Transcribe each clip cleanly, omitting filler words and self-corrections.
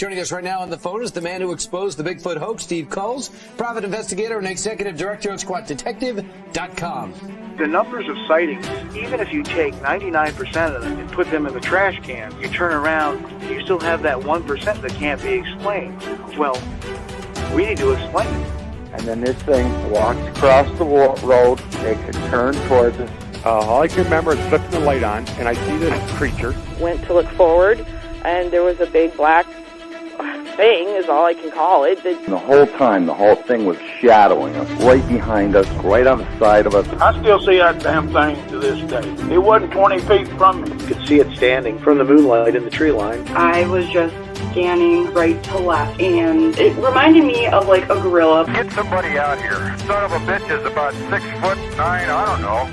Joining us right now on the phone is the man who exposed the Bigfoot hoax, Steve Kulls, private investigator and executive director of SquatchdDetective.com. The numbers of sightings, even if you take 99% of them and put them in the trash can, you turn around, you still have that 1% that can't be explained. Well, we need to explain it. And then this thing walks across the road, makes a turn towards us. All I can remember is flipping the light on, and I see this creature. Went to look forward, and there was a big black thing, is all I can call it. The whole time, the whole thing was shadowing us, right behind us, right on the side of us. I still see that damn thing to this day. It wasn't 20 feet from me. You could see it standing from the moonlight in the tree line. I was just scanning right to left, and it reminded me of like a gorilla. Get somebody out here. Son of a bitch is about 6'9", I don't know.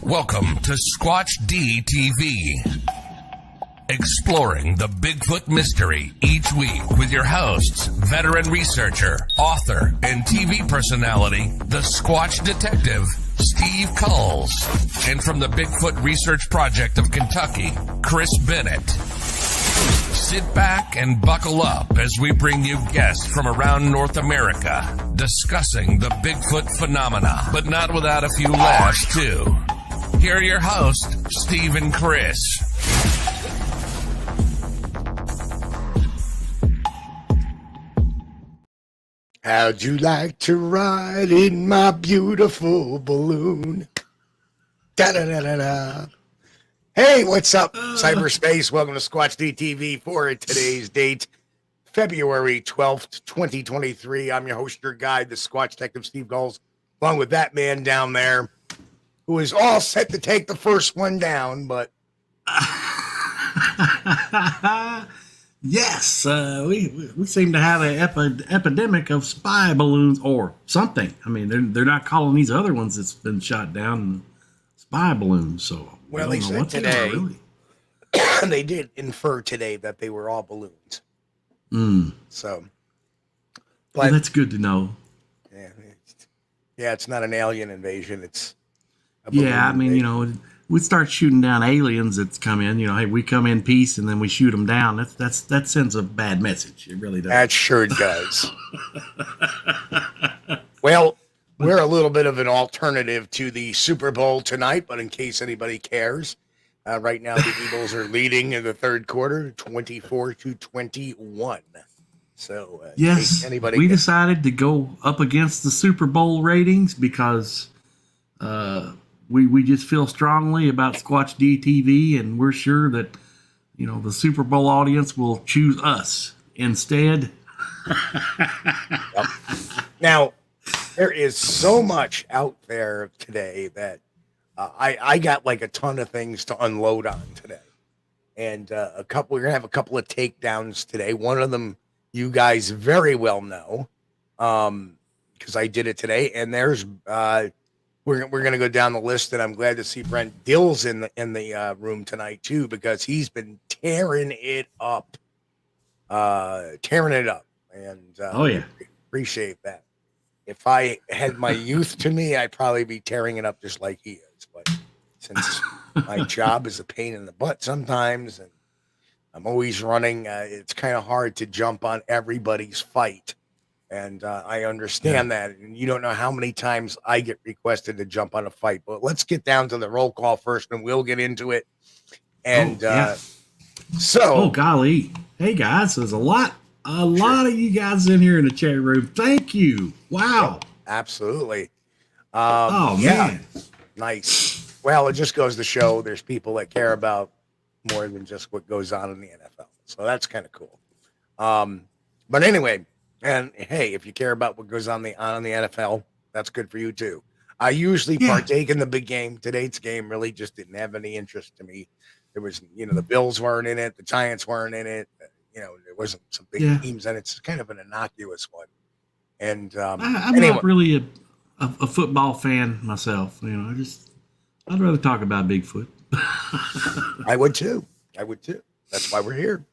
Welcome to Squatch-DTV, exploring the Bigfoot mystery each week with your hosts, veteran researcher, author, and TV personality, the Squatch Detective, Steve Kulls, and from the Bigfoot Research Project of Kentucky, Chris Bennett. Sit back and buckle up as we bring you guests from around North America discussing the Bigfoot phenomena, but not without a few laughs, too. Here are your hosts, Steve and Chris. How'd you like to ride in my beautiful balloon? Da-da-da-da-da. Hey, what's up, cyberspace? Welcome to Squatch-DTV for today's date, February 12th, 2023. I'm your host, your guide, the Squatch Detective, Steve Kulls, along with that man down there, who is all set to take the first one down, but... Yes, we seem to have an epidemic of spy balloons or something. I mean, they're not calling these other ones that's been shot down spy balloons, so... Well, they said today, they did infer today that they were all balloons. So... But, well, that's good to know. Yeah, it's not an alien invasion, it's... Yeah, I mean, you know, we start shooting down aliens that's come in. You know, hey, we come in peace and then we shoot them down. That sends a bad message. It really does. That sure does. Well, we're a little bit of an alternative to the Super Bowl tonight, but in case anybody cares, right now the Eagles are leading in the third quarter, 24-21. So, yes, we decided to go up against the Super Bowl ratings because we just feel strongly about Squatch-DTV, and we're sure that, you know, the Super Bowl audience will choose us instead. Now, there is so much out there today that I got like a ton of things to unload on today. And we're going to have a couple of takedowns today. One of them you guys very well know because I did it today. And there's... We're going to go down the list, and I'm glad to see Brent Dill's in the room tonight too, because he's been tearing it up, and oh yeah, appreciate that. If I had my youth to me, I'd probably be tearing it up just like he is. But since my job is a pain in the butt sometimes, and I'm always running, it's kind of hard to jump on everybody's fight. And I understand that. And you don't know how many times I get requested to jump on a fight. But let's get down to the roll call first, and we'll get into it. And oh, golly. Hey, guys, there's a lot of you guys in here in the chat room. Thank you. Wow. Yep, absolutely. Man. Nice. Well, it just goes to show there's people that care about more than just what goes on in the NFL. So that's kind of cool. But anyway... And hey, if you care about what goes on the NFL, that's good for you too. I usually partake in the big game. Today's game really just didn't have any interest to me. There was, the Bills weren't in it, the Giants weren't in it, there wasn't some big teams, and it's kind of an innocuous one. And I'm not really a football fan myself. I'd rather talk about Bigfoot. I would too. That's why we're here.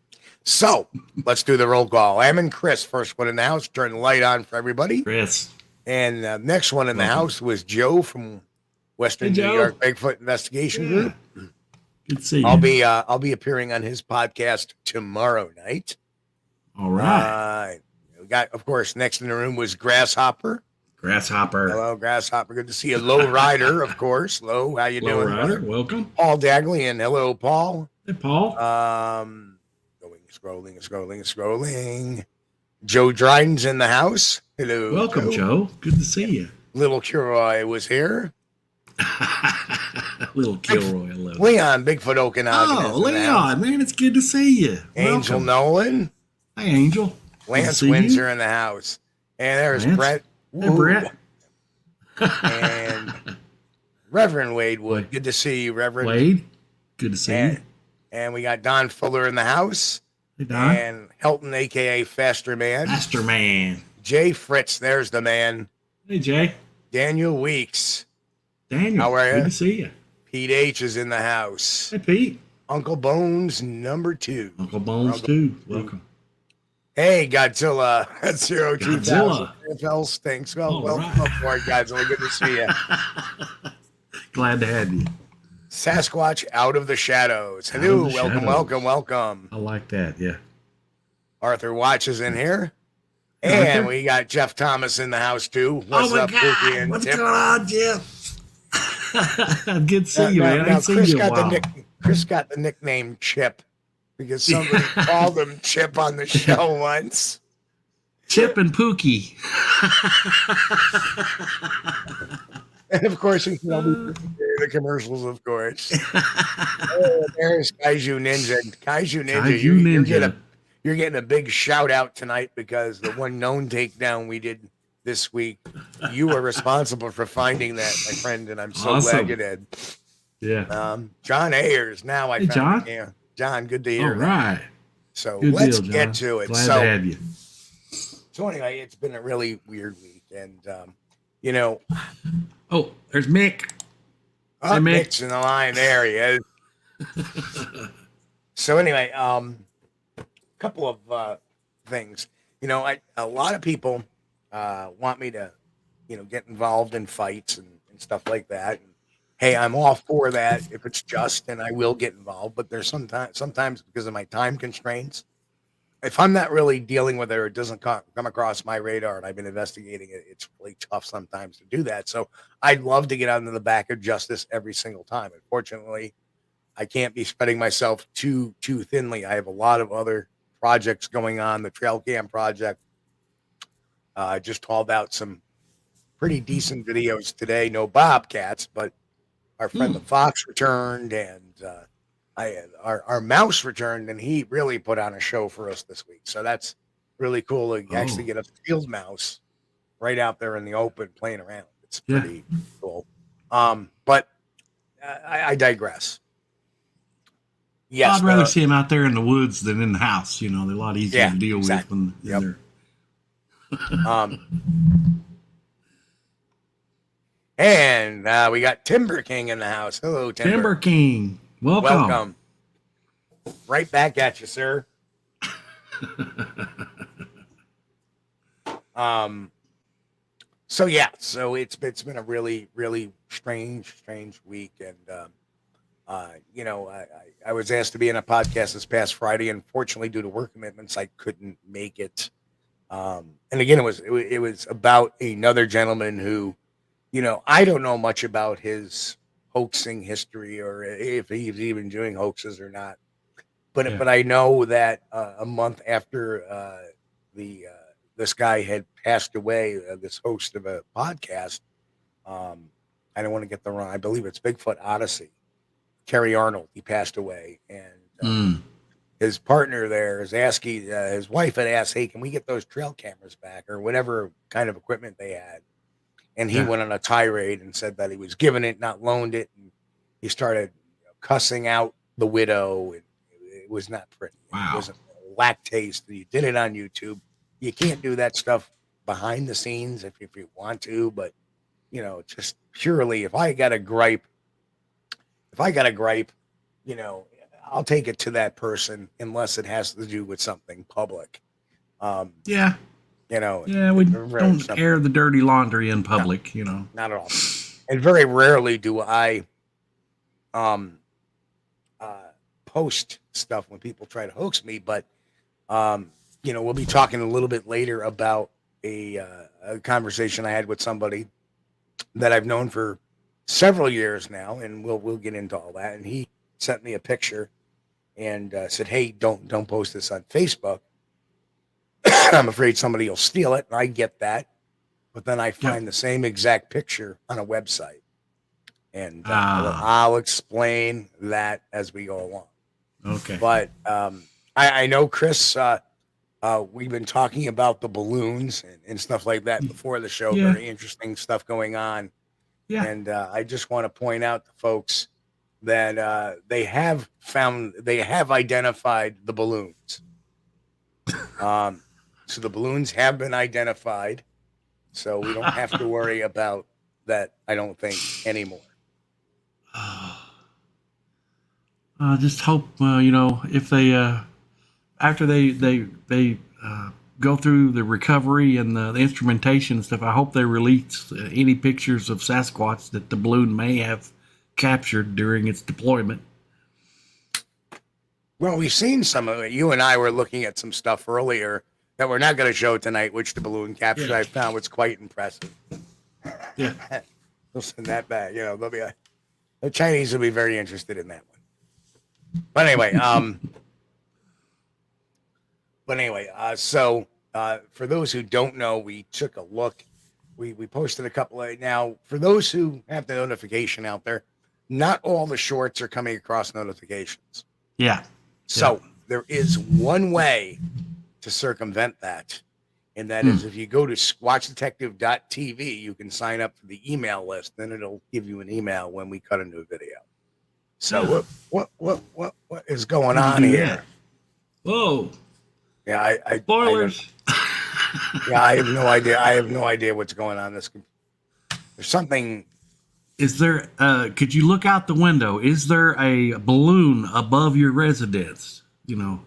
So let's do the roll call. I'm in Chris, first one in the house. Turn the light on for everybody. Chris. And next one in the house was Joe from Western New York Bigfoot Investigation Group. Good to see you. I'll be appearing on his podcast tomorrow night. All right. We got, of course, next in the room was Grasshopper. Hello, Grasshopper. Good to see you. Low Rider, of course. Low, how you doing? Rider, welcome. Paul Dagley, and hello, Paul. Hey, Paul. Scrolling. Joe Dryden's in the house. Hello. Welcome, Joe. Good to see you. Little Kilroy was here. Little Kilroy. I love Leon, Bigfoot Okanagan. Oh, Leon, man, it's good to see you. Angel Nolan. Hey, Angel. Lance Windsor in the house. And there's Brett. Hey, Brett. And Reverend Wade Wood. Good to see you, Reverend. Wade, good to see you. And we got Don Fuller in the house. Hey, Don. And Helton, a.k.a. Faster Man. Jay Fritz, there's the man. Hey, Jay. Daniel Weeks. Daniel, how are you? Good to see you. Pete H. is in the house. Hey, Pete. Uncle Bones number 2. Uncle Bones 2. Welcome. Hey, Godzilla. That's 02,000. Godzilla. NFL stinks. Well, welcome aboard, Godzilla. Good to see you. Glad to have you. Sasquatch out of the shadows. Hello, welcome. I like that, yeah. Arthur Watch is in here. And we got Jeff Thomas in the house, too. What's up, Pookie and What's Tim? going on, Jeff? Good to see you, man. I ain't seen you in a while. Chris got the nickname Chip because somebody called him Chip on the show once. Chip and Pookie. And of course, we can all be the commercials, of course. There's Kaiju Ninja. You're getting a big shout out tonight because the one known takedown we did this week, you were responsible for finding that, my friend, and I'm so glad you did. Yeah. John Ayers. Now I found John. Yeah. John, good to hear. All right. So good let's deal, get to it. Glad to have you. So anyway, it's been a really weird week, and oh, there's Mick. Hey, Mick's in the line. There he is. So anyway, couple of things. A lot of people want me to, get involved in fights and stuff like that. And, hey, I'm all for that if it's just, and I will get involved. But there's sometimes because of my time constraints, if I'm not really dealing with it or it doesn't come across my radar and I've been investigating it, it's really tough sometimes to do that. So I'd love to get out into the back of justice every single time. Unfortunately, I can't be spreading myself too thinly. I have a lot of other projects going on. The trail cam project. I just hauled out some pretty decent videos today. No bobcats, but our friend the fox returned, and our mouse returned, and he really put on a show for us this week. So that's really cool to actually get a field mouse right out there in the open playing around. It's pretty cool. But I digress. Yes, I'd rather see him out there in the woods than in the house. They're a lot easier to deal with when they're. And we got Timber King in the house. Hello, Timber King. Welcome. Right back at you, sir. So it's been a really, really strange week, and I was asked to be in a podcast this past Friday. Unfortunately, due to work commitments, I couldn't make it. And again, it was about another gentleman who, I don't know much about his hoaxing history or if he's even doing hoaxes or not. But I know that a month after this guy had passed away, this host of a podcast, I don't want to get the wrong. I believe it's Bigfoot Odyssey. Kerry Arnold, he passed away, and his partner there is asking, his wife had asked, hey, can we get those trail cameras back or whatever kind of equipment they had? And he went on a tirade and said that he was given it, not loaned it. And he started cussing out the widow. And it was not pretty. Wow. It wasn't black taste. You did it on YouTube. You can't do that stuff behind the scenes if you want to, but you know, just purely if I got a gripe, you know, I'll take it to that person unless it has to do with something public. Yeah. You know, yeah, we don't air the dirty laundry in public, you know. Not at all. And very rarely do I post stuff when people try to hoax me, but you know, we'll be talking a little bit later about a conversation I had with somebody that I've known for several years now, and we'll get into all that. And he sent me a picture and said, "Hey, don't post this on Facebook. I'm afraid somebody will steal it." And I get that, but then I find the same exact picture on a website, and I'll explain that as we go along. Okay. But I know, Chris, we've been talking about the balloons and stuff like that before the show. Yeah. Very interesting stuff going on. Yeah. And I just want to point out to folks that they have identified the balloons. So the balloons have been identified. So we don't have to worry about that, I don't think, anymore. I just hope, you know, if they, after they go through the recovery and the instrumentation and stuff, I hope they release any pictures of Sasquatch that the balloon may have captured during its deployment. Well, we've seen some of it. You and I were looking at some stuff earlier that we're not going to show tonight, which the balloon captured. I found was quite impressive. Yeah. They'll send that back. You know, the Chinese will be very interested in that one. But anyway, so for those who don't know, we took a look. We posted a couple of, now for those who have the notification out there, not all the shorts are coming across notifications. Yeah. So there is one way to circumvent that, and that is if you go to Squatchdetective.tv, you can sign up for the email list. Then it'll give you an email when we cut a new video. So what is going on here? Whoa. Yeah, spoilers. I have no idea. I have no idea what's going on. There's something. Is there, could you look out the window? Is there a balloon above your residence? You know,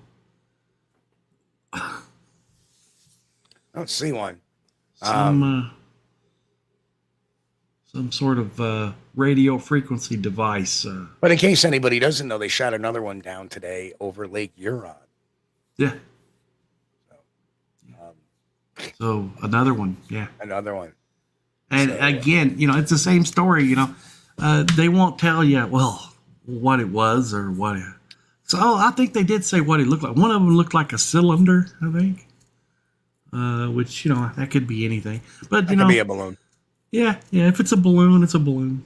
I don't see one. Some sort of radio frequency device. But in case anybody doesn't know, they shot another one down today over Lake Huron. Yeah. So another one, yeah. Another one. And again, you know, it's the same story, you know. They won't tell you, well, what it was or what. So I think they did say what it looked like. One of them looked like a cylinder, I think. Which, you know, that could be anything. But, you know. It could be a balloon. Yeah, if it's a balloon, it's a balloon.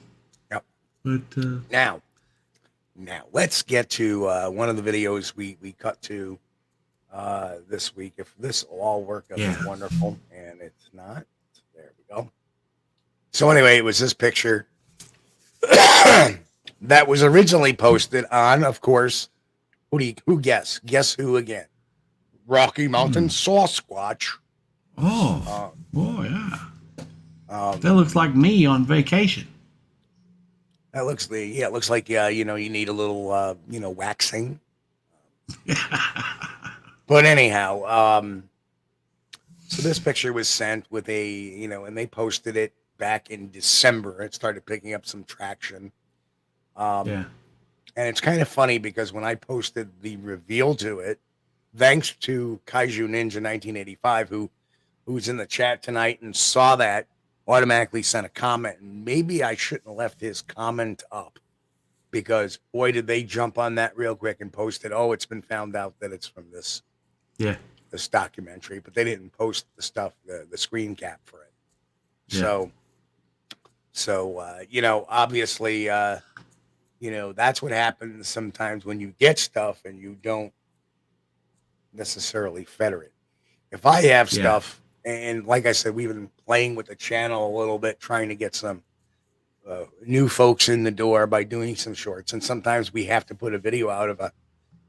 Yep. But now let's get to one of the videos we cut to this week. If this will all work out, it's wonderful, and it's not. There we go. So anyway, it was this picture that was originally posted on, of course, who guess who again? Rocky Mountain Sasquatch. Oh yeah. That looks like me on vacation. That looks it looks like you know, you need a little you know, waxing. But anyhow, so this picture was sent with a, you know, and they posted it back in December. It started picking up some traction. And it's kind of funny because when I posted the reveal to it, thanks to Kaiju Ninja 1985, who's in the chat tonight and saw that, automatically sent a comment. And maybe I shouldn't have left his comment up, because boy, did they jump on that real quick and post it. Oh, it's been found out that it's from this documentary, but they didn't post the stuff, the screen cap for it. So you know, obviously, you know, that's what happens sometimes when you get stuff and you don't necessarily fetter it. If I have stuff, and like I said, we've been playing with the channel a little bit, trying to get some new folks in the door by doing some shorts, and sometimes we have to put a video out of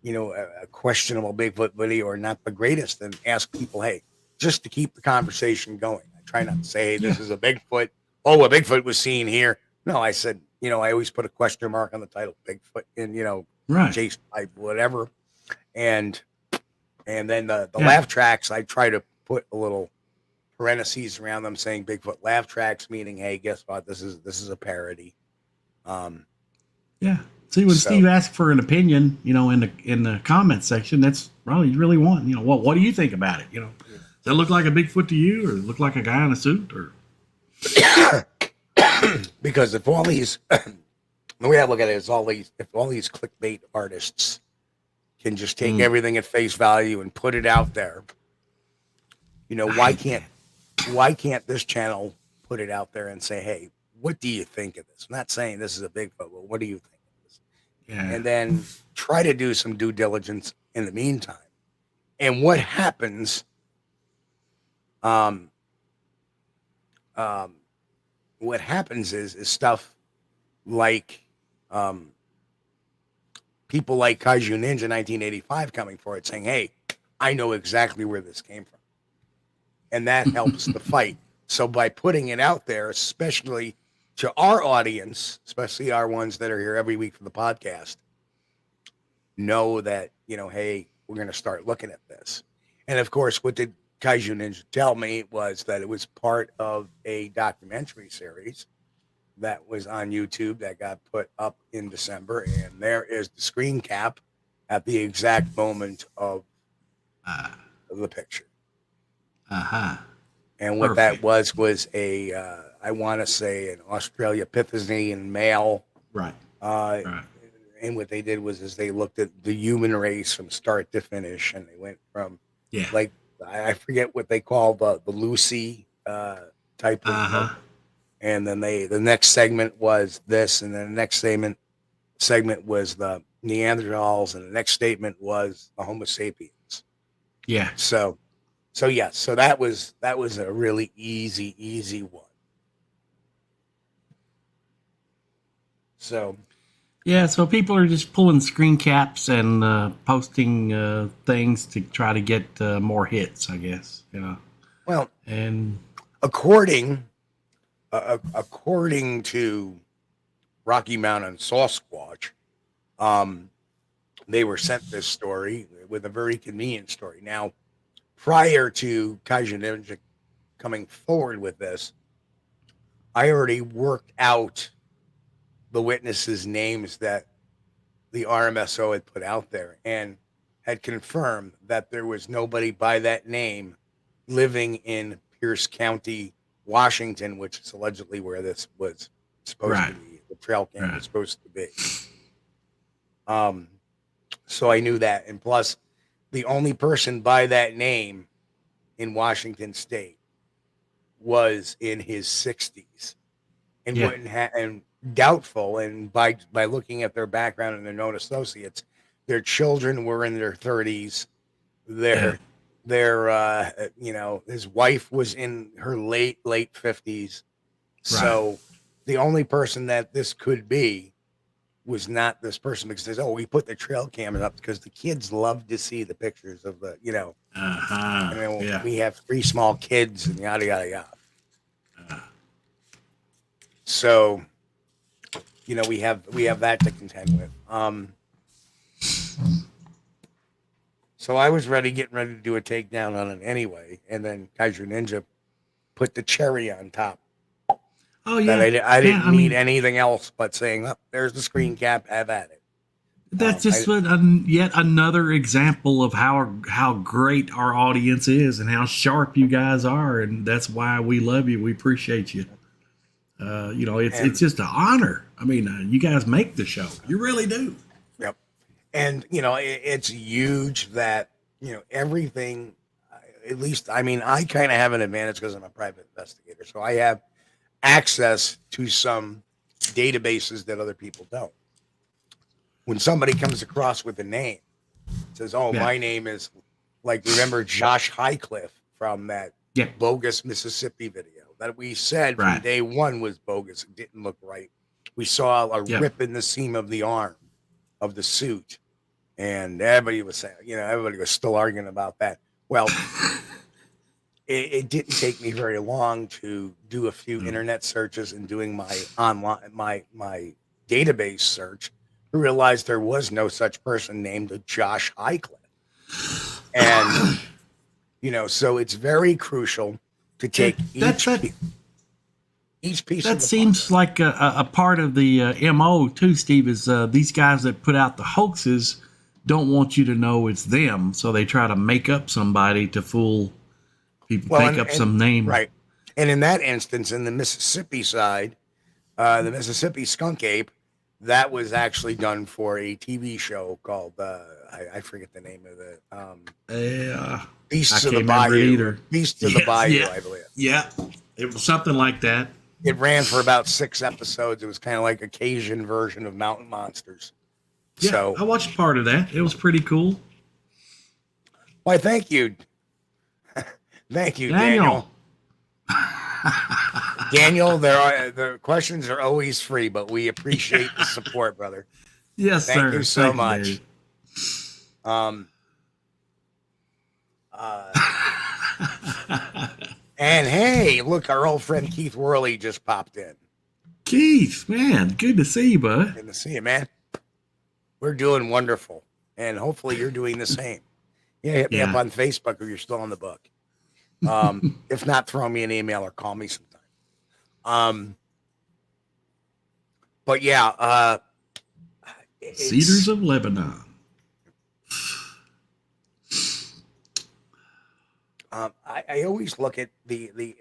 a questionable Bigfoot video or not the greatest, and ask people, hey, just to keep the conversation going. I try not to say, hey, this is a Bigfoot. Oh, a Bigfoot was seen here. No, I said, I always put a question mark on the title, Bigfoot, and right. chase type, whatever. And then the laugh tracks, I try to put a little parentheses around them saying Bigfoot laugh tracks, meaning, hey, guess what? This is a parody. Yeah. See, when Steve asked for an opinion, in the comment section, that's probably really want, what do you think about it? Does that look like a Bigfoot to you, or look like a guy in a suit, or? Because if all these, the way I look at it is if all these clickbait artists can just take everything at face value and put it out there, why can't this channel put it out there and say, hey, what do you think of this? I'm not saying this is a Bigfoot, but what do you think of this? Yeah. And then try to do some due diligence in the meantime. And what happens, is stuff like people like Kaiju Ninja 1985 coming forward saying, hey, I know exactly where this came from. And that helps the fight. So by putting it out there, especially to our audience, especially our ones that are here every week for the podcast, know that, hey, we're going to start looking at this. And of course, what did Kaiju Ninja tell me was that it was part of a documentary series that was on YouTube that got put up in December. And there is the screen cap at the exact moment of the picture. And what that was a, I want to say an Australopithecine male. Right. And what they did was they looked at the human race from start to finish, and they went from like, I forget what they call the Lucy type of, and then the next segment was this, and then the next segment was the Neanderthals, and the next statement was the Homo sapiens. Yeah. So that was a really easy one. So. Yeah, so people are just pulling screen caps and posting things to try to get more hits, I guess. Well, and according to Rocky Mountain Sasquatch, they were sent this story with a very convenient story. Now, prior to Kaiju Ninja coming forward with this, I already worked out the witnesses' names that the RMSO had put out there and had confirmed that there was nobody by that name living in Pierce County, Washington, which is allegedly where this was supposed to be. The trail cam was supposed to be. So I knew that. And plus, the only person by that name in Washington State was in his 60s and wouldn't have, and doubtful. And by looking at their background and their known associates, their children were in their 30s. His wife was in her late 50s. So the only person that this could be was not this person, because we put the trail cameras up because the kids love to see the pictures of the, and then we have 3 small kids and yada, yada, yada. So, we have that to contend with. So I was getting ready to do a takedown on it anyway. And then Kaiju Ninja put the cherry on top. Oh, yeah. I didn't need anything else but saying, there's the screen cap, have at it. That's just yet another example of how great our audience is and how sharp you guys are. And that's why we love you. We appreciate you. It's just an honor. I mean, you guys make the show. You really do. Yep. And, it's huge that, everything, at least, I kind of have an advantage because I'm a private investigator. So I have access to some databases that other people don't. When somebody comes across with a name, says, my name is, like, remember Josh Highcliffe from that bogus Mississippi video that we said from day one was bogus. It didn't look right. We saw a rip in the seam of the arm of the suit. And everybody was saying, everybody was still arguing about that. Well, it didn't take me very long to do a few internet searches and doing my database search to realize there was no such person named Josh Highcliffe. And, so it's very crucial to take each piece. That seems like a part of the MO too, Steve, is these guys that put out the hoaxes don't want you to know it's them. So they try to make up somebody to fool people, make up some name. Right. And in that instance, in the Mississippi side, the Mississippi skunk ape, that was actually done for a TV show called, I forget the name of it. Beasts of the Bayou. Beasts of the Bayou, I believe. Yeah. It was something like that. It ran for about 6 episodes. It was kind of like a Cajun version of Mountain Monsters. Yeah, so I watched part of that. It was pretty cool. Why, thank you. Thank you, Daniel. Daniel, the questions are always free, but we appreciate the support, brother. Yes, sir. Thank you so much. And hey, look, our old friend Keith Worley just popped in. Keith, man, good to see you, bud. Good to see you, man. We're doing wonderful, and hopefully you're doing the same. Yeah, hit me up on Facebook if you're still on the book. If not, throw me an email or call me sometime. But yeah, Cedars of Lebanon. I always look at the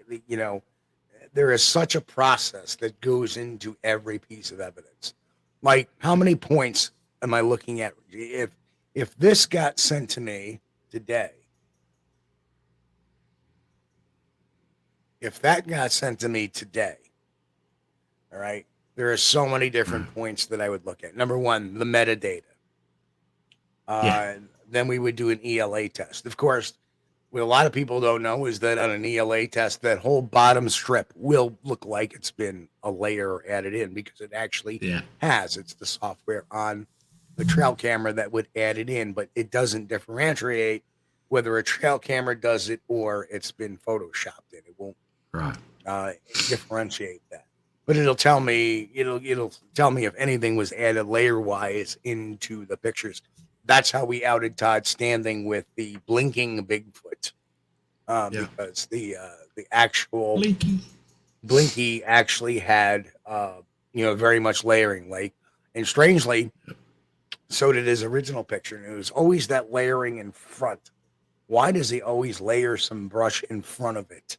there is such a process that goes into every piece of evidence. Like, how many points am I looking at? If this got sent to me today, if that got sent to me today, all right, there are so many different points that I would look at. Number one, the metadata. Then we would do an ELA test. Of course, what a lot of people don't know is that on an ELA test, that whole bottom strip will look like it's been a layer added in, because it actually has. It's the software on the trail camera that would add it in, but it doesn't differentiate whether a trail camera does it or it's been photoshopped in. It won't differentiate that. But it'll tell me, it'll tell me if anything was added layer-wise into the pictures. That's how we outed Todd Standing with the blinking Bigfoot, because the actual Blinky actually had very much layering, and strangely, so did his original picture. And it was always that layering in front. Why does he always layer some brush in front of it?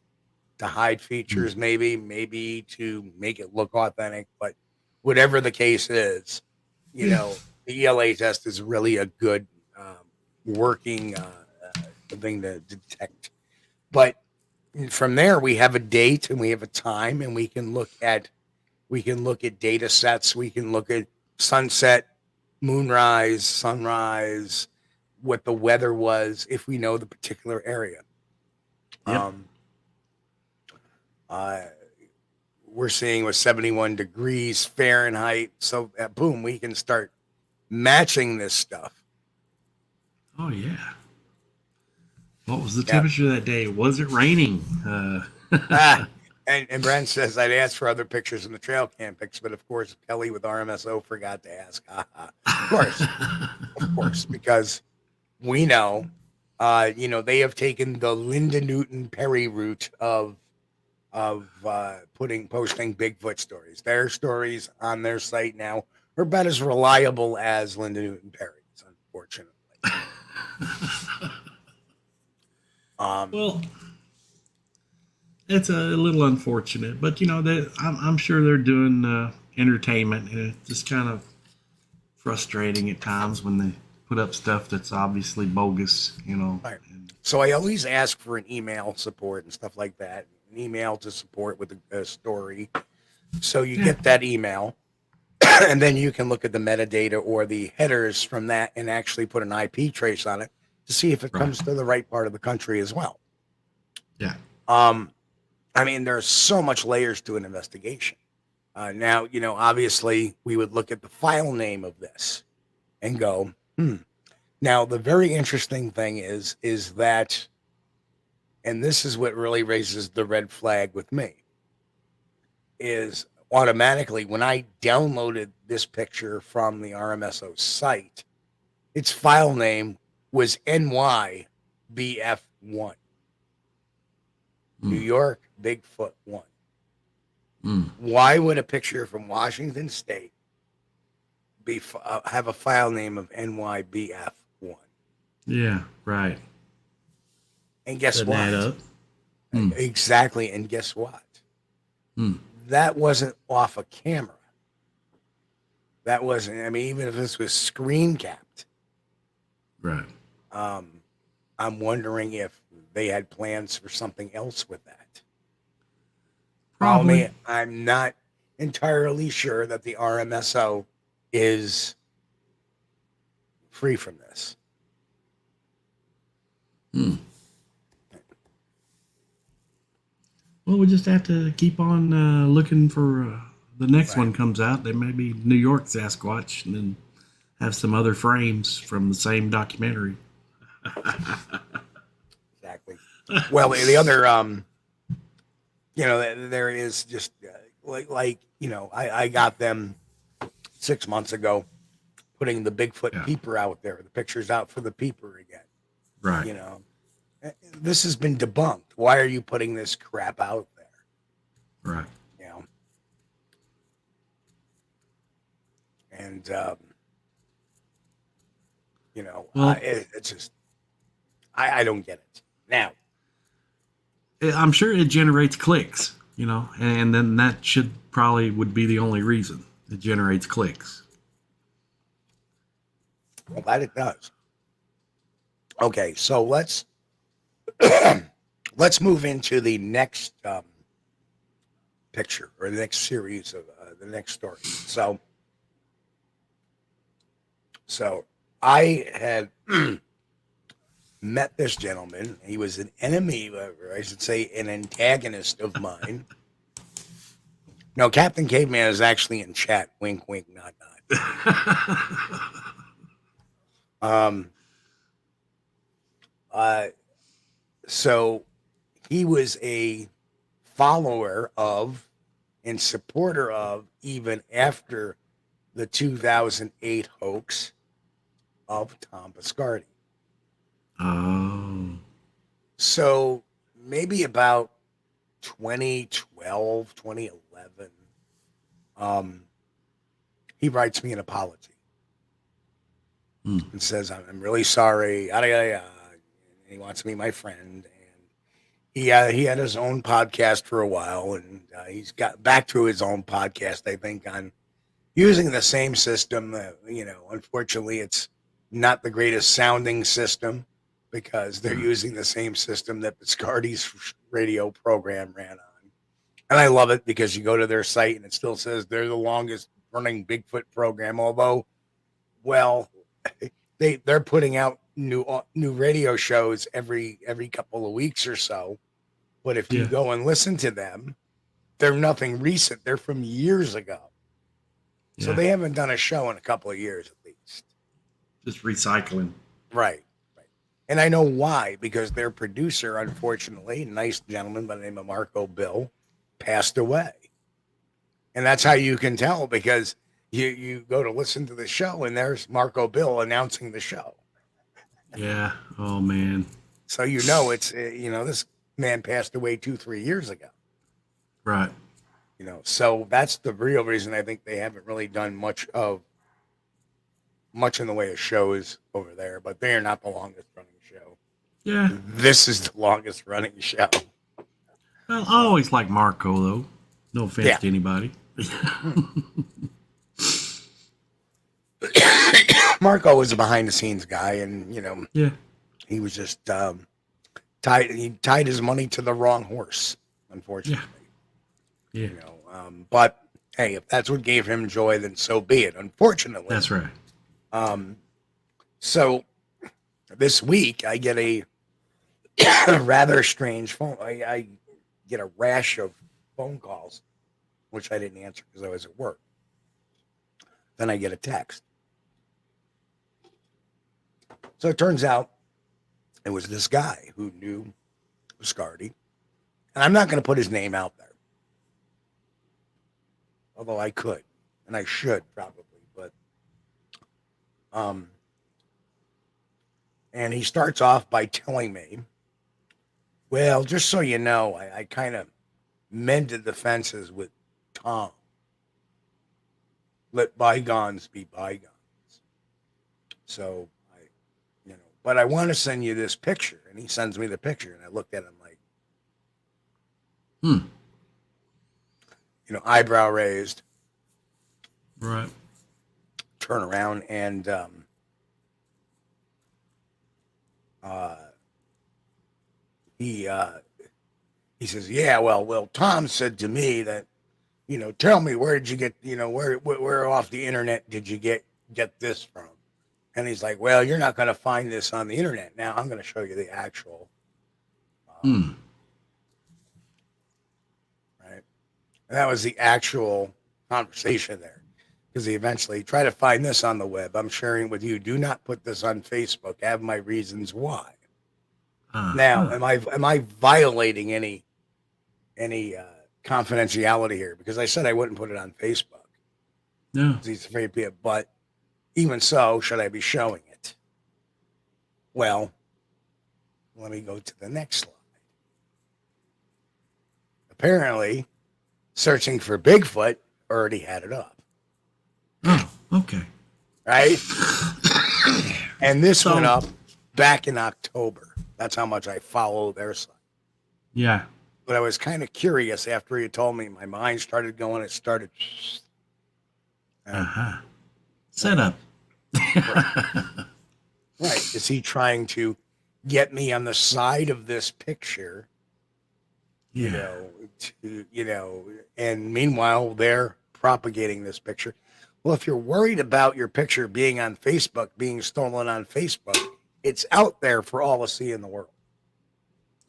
To hide features, maybe to make it look authentic. But whatever the case is, the ELA test is really a good working thing to detect. But from there, we have a date and we have a time, and we can look at data sets. We can look at sunset, moonrise, sunrise, what the weather was if we know the particular area. We're seeing with 71 degrees Fahrenheit. So boom, we can start matching this stuff. Oh yeah. What was the temperature that day? Was it raining? And Brent says, I'd ask for other pictures in the trail cam pics, but of course Kelly with RMSO forgot to ask. Of course, because we know, they have taken the Linda Newton Perry route of posting Bigfoot stories. Their stories on their site now are about as reliable as Linda Newton Perry's, unfortunately. Well, it's a little unfortunate, but I'm sure they're doing entertainment, and it's just kind of frustrating at times when they put up stuff that's obviously bogus. Right. So I always ask for an email support and stuff like that. An email to support with a story. So you get that email, and then you can look at the metadata or the headers from that and actually put an IP trace on it to see if it comes to the right part of the country as well. Yeah. There's so much layers to an investigation. Now, obviously we would look at the file name of this and go, Now, the very interesting thing is that, and this is what really raises the red flag with me, is automatically when I downloaded this picture from the RMSO site, its file name was NYBF1. New York Bigfoot 1. Why would a picture from Washington State have a file name of NYBF1? Yeah, right. And guess Doesn't what? add up. Exactly. And guess what? That wasn't off a camera. That wasn't, I mean, even if this was screen capped. Right. I'm wondering if they had plans for something else with that. Probably. I'm not entirely sure that the RMSO is free from this. Well, we just have to keep on looking for the next one comes out. There may be New York Sasquatch, and then have some other frames from the same documentary. Exactly. Well, the other, there is just I got them 6 months ago, putting the Bigfoot peeper out there. The picture's out for the peeper again. Right. This has been debunked. Why are you putting this crap out there? Right. And it's just I don't get it. Now, I'm sure it generates clicks, and then that would be the only reason it generates clicks. Well, that it does. Okay, so let's move into the next picture, or the next series of the next story. So I had met this gentleman. He was an enemy, or I should say an antagonist of mine. No, Captain Caveman is actually in chat. Wink, wink, nod, nod. So he was a follower of and supporter of, even after the 2008 hoax of Tom Biscardi. Oh. So maybe about 2012, 2011, he writes me an apology and says, I'm really sorry. Yada, yada, yada. He wants to be my friend. And he had his own podcast for a while, and he's got back to his own podcast, I think, on using the same system. Unfortunately, it's not the greatest sounding system, because they're using the same system that Biscardi's radio program ran on. And I love it, because you go to their site and it still says they're the longest running Bigfoot program, although, well, they're putting out new radio shows every couple of weeks or so. But if you go and listen to them, they're nothing recent. They're from years ago. Yeah. So they haven't done a show in a couple of years at least. Just recycling. Right. And I know why, because their producer, unfortunately, nice gentleman by the name of Marco Bill, passed away. And that's how you can tell, because you go to listen to the show and there's Marco Bill announcing the show. Yeah. Oh, man. So it's this man passed away 2-3 years ago. Right. So that's the real reason I think they haven't really done much in the way of shows over there, but they are not the longest running show. Yeah. This is the longest running show. Well, I always like Marco, though. No offense to anybody. Marco was a behind the scenes guy, and he was just tied his money to the wrong horse, unfortunately. Yeah. But hey, if that's what gave him joy, then so be it. Unfortunately, that's right. So this week I get a rather strange phone. I get a rash of phone calls, which I didn't answer because I was at work. Then I get a text. So it turns out it was this guy who knew Scardy. And I'm not going to put his name out there. Although I could. And I should probably. But, and he starts off by telling me, well, just so you know, I kind of mended the fences with Tom. Let bygones be bygones. So, but I want to send you this picture. And he sends me the picture. And I looked at him like, eyebrow raised. Right. Turn around and he says, yeah, well, Tom said to me that, tell me, where did you get, where off the internet did you get this from? And he's like, well, you're not going to find this on the internet. Now I'm going to show you the actual. Right. And that was the actual conversation there. Because he eventually tried to find this on the web. I'm sharing with you. Do not put this on Facebook. I have my reasons why. Now, am I violating any confidentiality here? Because I said I wouldn't put it on Facebook. No. He's afraid of it. But even so, should I be showing it? Well, let me go to the next slide. Apparently, searching for Bigfoot already had it up. Oh, okay. Right? And this went up back in October. That's how much I follow their site. Yeah. But I was kind of curious after he told me. My mind started going. It started. Set up. Right. Is he trying to get me on the side of this picture? Yeah. And meanwhile, they're propagating this picture. Well, if you're worried about your picture being on Facebook, being stolen on Facebook, it's out there for all to see in the world.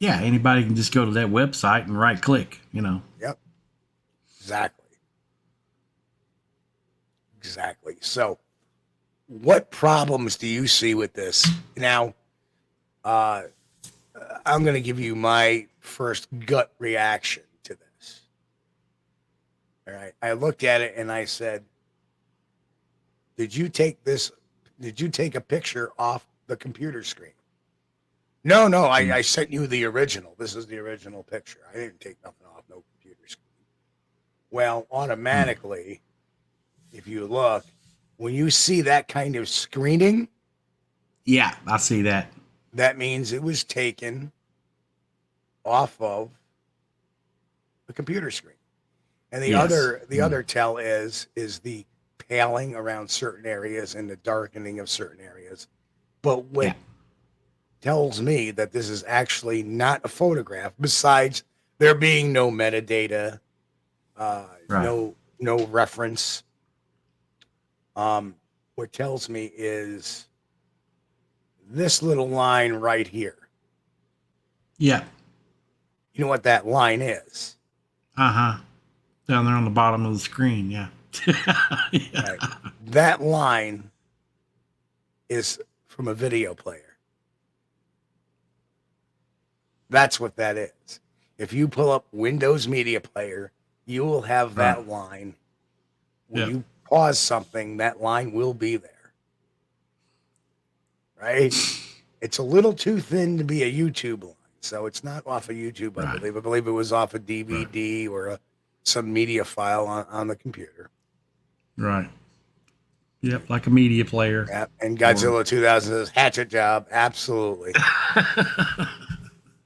Yeah, anybody can just go to that website and right click, Yep. Exactly. So what problems do you see with this? Now, I'm going to give you my first gut reaction to this. All right. I looked at it and I said, Did you take a picture off the computer screen? No, I sent you the original. This is the original picture. I didn't take nothing off no computer screen. Well, automatically, if you look, when you see that kind of screening. Yeah, I see that. That means it was taken off of the computer screen. And the other tell is the paling around certain areas and the darkening of certain areas. But what tells me that this is actually not a photograph, besides there being no metadata, no reference. What tells me is this little line right here. Yeah. You know what that line is? Down there on the bottom of the screen, yeah. Right. That line is from a video player. That's what that is. If you pull up Windows Media Player, you will have that line. When you pause something, that line will be there. Right? It's a little too thin to be a YouTube line. So it's not off of YouTube, I believe. I believe it was off a DVD or some media file on the computer. Right. Yep, like a media player. Yep. And Godzilla 2000 says, hatchet job. Absolutely.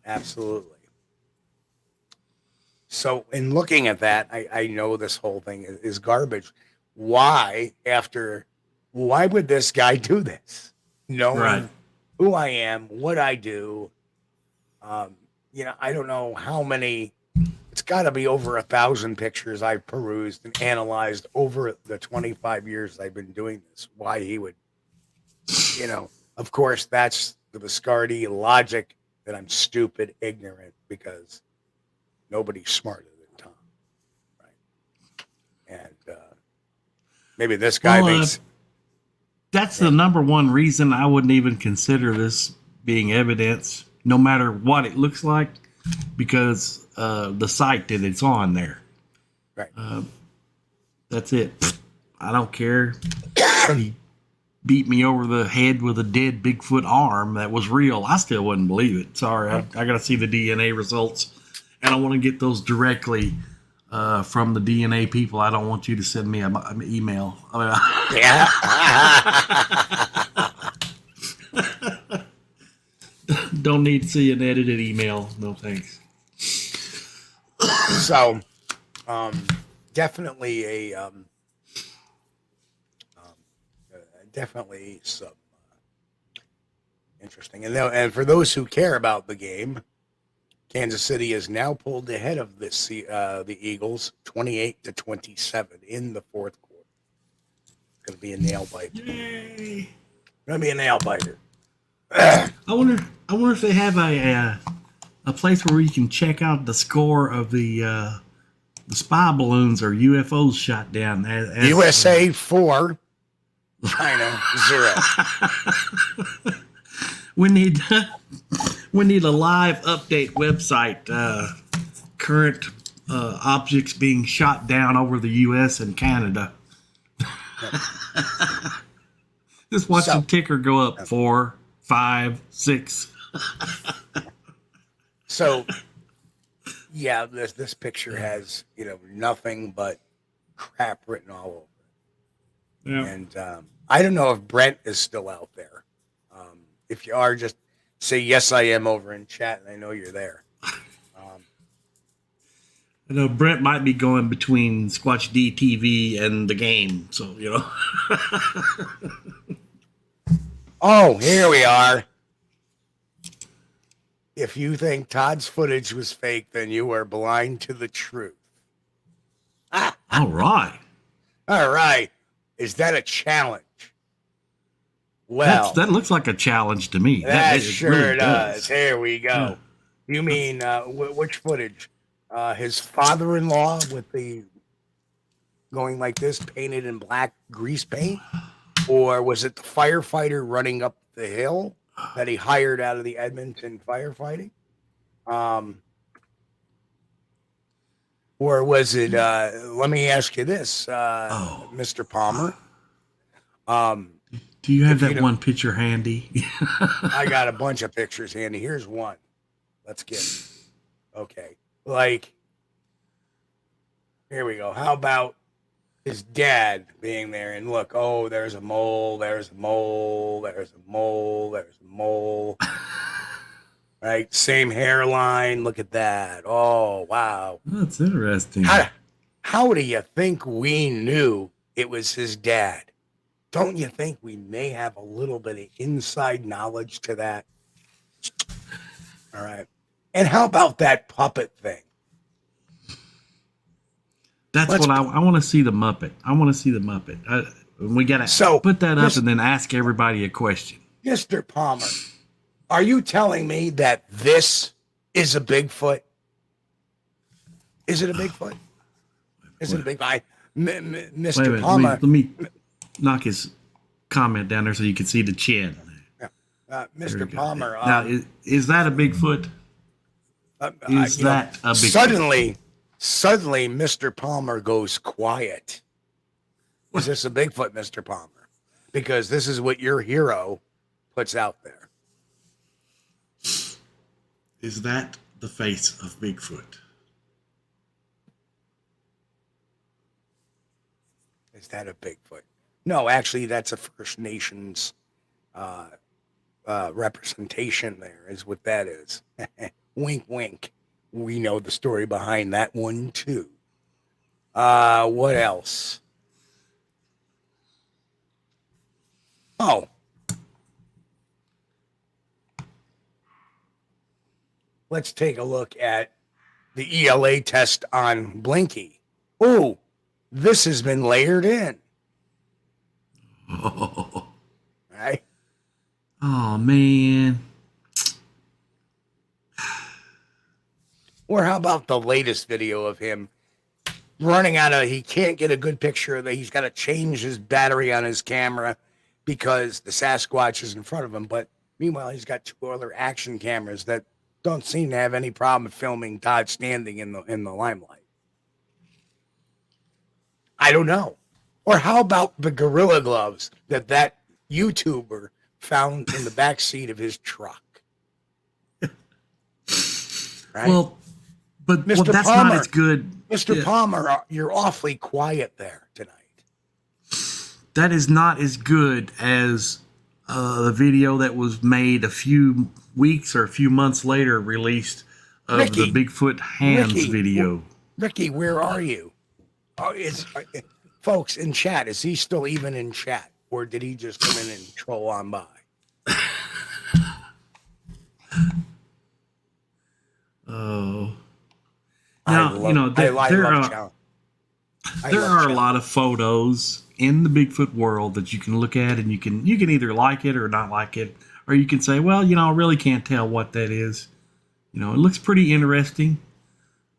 Absolutely. So in looking at that, I know this whole thing is garbage. Why would this guy do this? Knowing who I am, what I do. I don't know how many. It's got to be over 1,000 pictures I've perused and analyzed over the 25 years I've been doing this. Why he would, of course, that's the Viscardi logic that I'm stupid, ignorant, because nobody's smarter than Tom. Right. And maybe this guy thinks. that's the number one reason I wouldn't even consider this being evidence, no matter what it looks like, because the site that it's on there. Right. That's it. I don't care. He beat me over the head with a dead Bigfoot arm that was real. I still wouldn't believe it. Sorry, I got to see the DNA results, and I want to get those directly from the DNA people. I don't want you to send me an email. Yeah. Don't need to see an edited email. No thanks. So, definitely definitely some interesting. And for those who care about the game, Kansas City is now pulled ahead of the Eagles 28-27 in the fourth quarter. It's going to be a nail biter. Yay! Going to be a nail biter. I wonder if they have a place where you can check out the score of the spy balloons or UFOs shot down. USA 4, China 0. We need a live update website. Current objects being shot down over the U.S. and Canada. Just watch the ticker go up 4, 5, 6. So, yeah, this picture has nothing but crap written all over it. Yeah. And I don't know if Brent is still out there. If you are, just say yes, I am over in chat, and I know you're there. I know Brent might be going between Squatch-DTV and the game, so Oh, here we are. If you think Todd's footage was fake, then you are blind to the truth. All right. All right. Is that a challenge? Well, that looks like a challenge to me. That sure really does. Here we go. Yeah. You mean which footage? His father-in-law with the going like this, painted in black grease paint? Or was it the firefighter running up the hill that he hired out of the Edmonton firefighting? Or was it, let me ask you this, Mr. Palmer. Do you have that one picture handy? I got a bunch of pictures handy. Here's one. Let's get it. Okay. Like, here we go. How about his dad being there and look, oh, there's a mole, there's a mole, there's a mole, there's a mole. Right? Same hairline. Look at that. Oh, wow. That's interesting. How do you think we knew it was his dad? Don't you think we may have a little bit of inside knowledge to that? All right. And how about that puppet thing? That's what I want to see the Muppet. I want to see the Muppet. We got to put that up and then ask everybody a question. Mr. Palmer, are you telling me that this is a Bigfoot? Is it a Bigfoot? Is it a Bigfoot? Mr. Palmer. Let me knock his comment down there so you can see the chin. Mr. Palmer. Now, is that a Bigfoot? Is that a Bigfoot? Suddenly, Mr. Palmer goes quiet. Is this a Bigfoot, Mr. Palmer? Because this is what your hero puts out there. Is that the face of Bigfoot? Is that a Bigfoot? No, actually, that's a First Nations representation there, is what that is. Wink, wink. We know the story behind that one, too. What else? Oh. Let's take a look at the ELA test on Blinky. Oh, this has been layered in. Oh. Right? Oh, man. Or how about the latest video of him running out of, he can't get a good picture of it. He's got to change his battery on his camera because the Sasquatch is in front of him. But meanwhile, he's got 2 other action cameras that don't seem to have any problem filming Todd standing in the limelight. I don't know. Or how about the gorilla gloves that YouTuber found in the back seat of his truck? Right? Well, but Mr. that's Palmer, not as good. Mr. Palmer, you're awfully quiet there tonight. That is not as good as the video that was made a few weeks or a few months later, released of Ricky, the Bigfoot hands video. Ricky, where are you? Oh, folks in chat, is he still even in chat, or did he just come in and troll on by? Oh, now there are a lot of photos in the Bigfoot world that you can look at, and you can either like it or not like it, or you can say, well, I really can't tell what that is. It looks pretty interesting,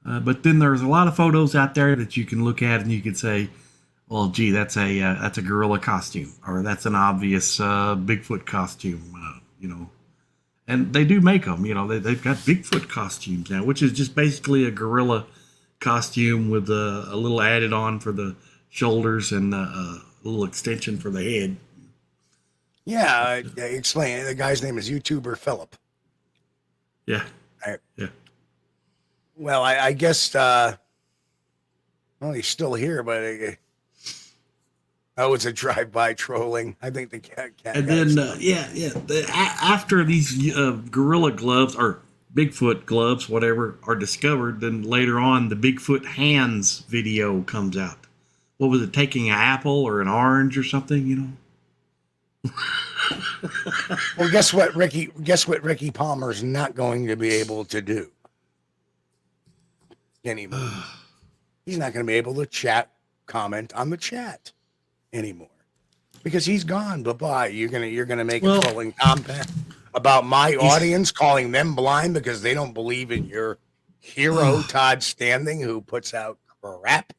but then there's a lot of photos out there that you can look at and you can say, well, gee, that's a gorilla costume, or that's an obvious Bigfoot costume, And they do make them, they've got Bigfoot costumes now, which is just basically a gorilla costume with a little added on for the shoulders and a little extension for the head. Yeah, explain. The guy's name is YouTuber Philip. Yeah. Yeah. Well, I guess, he's still here, but it's a drive-by trolling. I think the cat. And then, after these gorilla gloves or Bigfoot gloves, whatever, are discovered, then later on the Bigfoot hands video comes out. What was it? Taking an apple or an orange or something, Well, guess what, Ricky? Guess what Ricky Palmer's not going to be able to do anymore. He's not going to be able to comment on the chat anymore because he's gone. Bye-bye. You're gonna make a trolling comment about my audience, calling them blind because they don't believe in your hero Todd Standing, who puts out crap.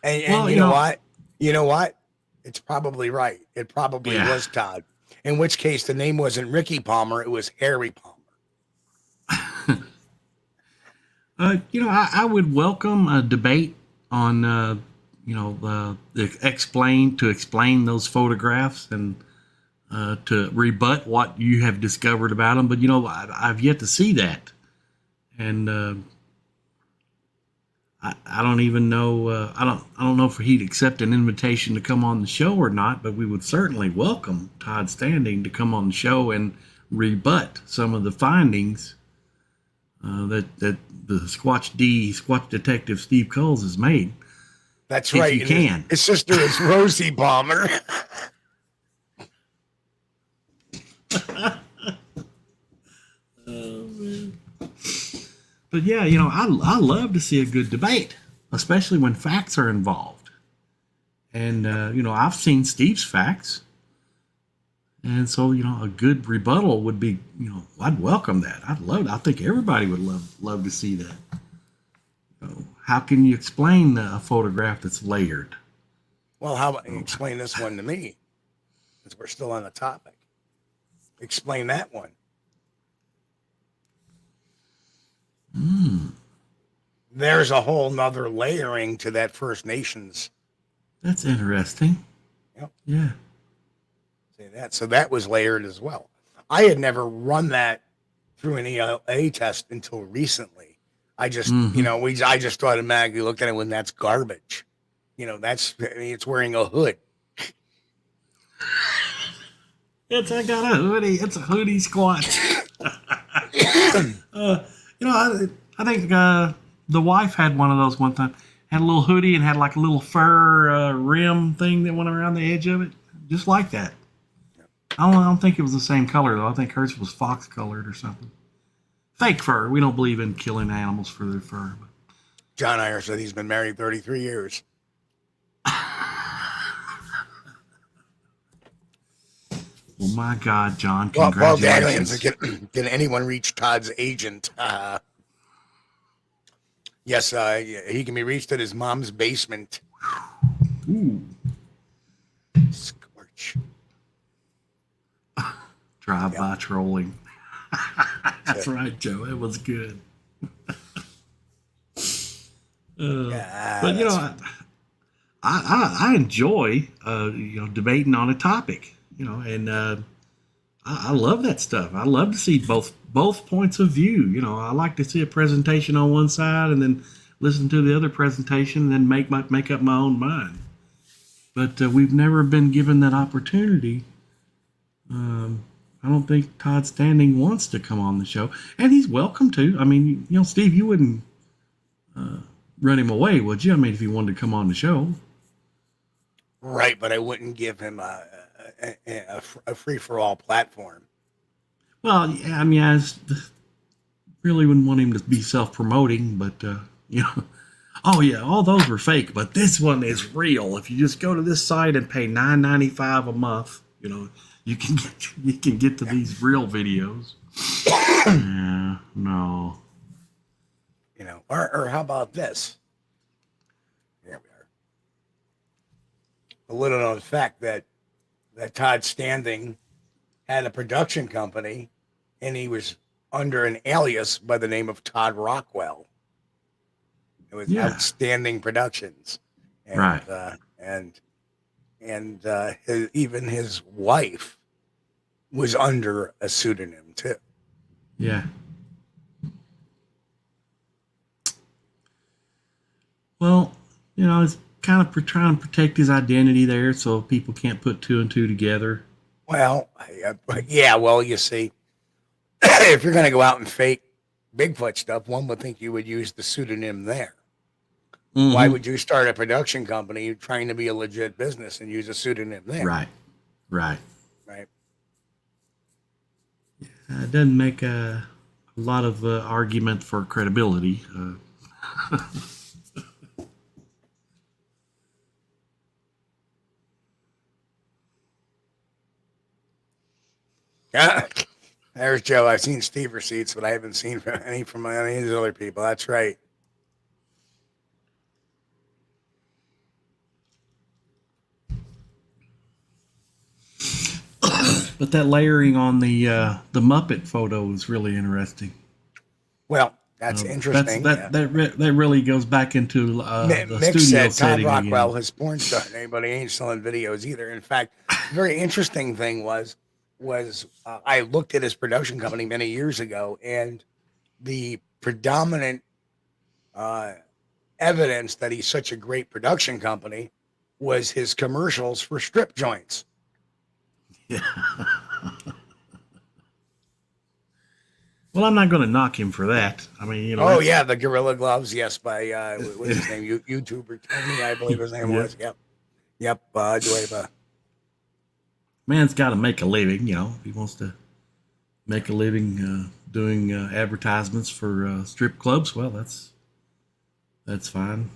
And you know what? You know what? It's probably right. It probably was Todd. In which case, the name wasn't Ricky Palmer; it was Harry Palmer. I would welcome a debate on, explain those photographs and to rebut what you have discovered about them. But I've yet to see that, and I don't even know. I don't know if he'd accept an invitation to come on the show or not. But we would certainly welcome Todd Standing to come on the show and rebut some of the findings that the Squatch-D, Squatch Detective Steve Kulls has made. That's right. You can. His sister is Rosie Palmer. But yeah, I love to see a good debate, especially when facts are involved. And I've seen Steve's facts, and so a good rebuttal would be, I'd welcome that. I think everybody would love to see that. How can you explain a photograph that's layered? Well, how about you explain this one to me? Because we're still on the topic. Explain that one. There's a whole nother layering to that First Nations. That's interesting. Yep. Yeah. See that? So that was layered as well. I had never run that through an ELA test until recently. I just, I just automatically looked at it when that's garbage. It's wearing a hood. I got a hoodie. It's a hoodie Squatch. I think the wife had one of those one time. Had a little hoodie and had like a little fur rim thing that went around the edge of it, just like that. I don't think it was the same color though. I think hers was fox colored or something. Fake fur. We don't believe in killing animals for their fur. But. John Iyer said he's been married 33 years. Well, my God, John, congratulations. Can anyone reach Todd's agent? Yes, he can be reached at his mom's basement. Ooh. Drive-by trolling. That's right, Joe. It was good. But you know, I enjoy debating on a topic. And I love that stuff. I love to see both points of view. I like to see a presentation on one side and then listen to the other presentation and then make up my own mind. But we've never been given that opportunity. I don't think Todd Standing wants to come on the show, and he's welcome to. I mean, Steve, you wouldn't run him away, would you? I mean, if he wanted to come on the show. Right, but I wouldn't give him a free-for-all platform. Well, yeah, I mean, I really wouldn't want him to be self-promoting, but, oh, yeah, all those were fake, but this one is real. If you just go to this site and pay $9.95 a month, you can get to these real videos. Yeah, no. Or how about this? Here we are. A little known fact that Todd Standing had a production company, and he was under an alias by the name of Todd Rockwell. It was Outstanding Productions, and, right? And even his wife was under a pseudonym too. Yeah. Well, he's kind of trying to protect his identity there, so people can't put two and two together. Well, yeah. Well, you see, if you're going to go out and fake Bigfoot stuff, one would think you would use the pseudonym there. Mm-hmm. Why would you start a production company trying to be a legit business and use a pseudonym there? Right. Yeah, it doesn't make a lot of argument for credibility. There's Joe. I've seen Steve receipts, but I haven't seen any from any of these other people. That's right. But that layering on the Muppet photo is really interesting. Well, that's interesting. That really goes back into the Mick studio said setting Todd Rockwell again. is porn star, but he ain't selling videos either. In fact, the very interesting thing was I looked at his production company many years ago, and the predominant evidence that he's such a great production company was his commercials for strip joints. Yeah. Well, I'm not going to knock him for that. I mean, Oh yeah, the Gorilla Gloves. Yes, by what's his name? YouTuber Tony, I believe his name was. Yep. Man's got to make a living. If he wants to make a living doing advertisements for strip clubs, well, that's fine.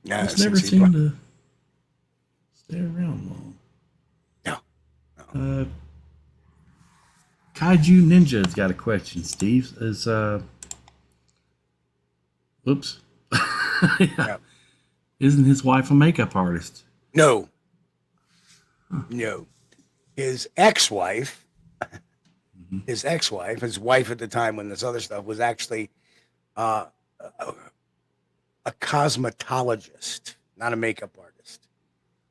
Yeah, it's never seemed to stay around long. No. Kaiju Ninja's got a question, Steve. Whoops. Yeah. Isn't his wife a makeup artist? No. No. His ex-wife, his wife at the time when this other stuff was actually a cosmetologist, not a makeup artist.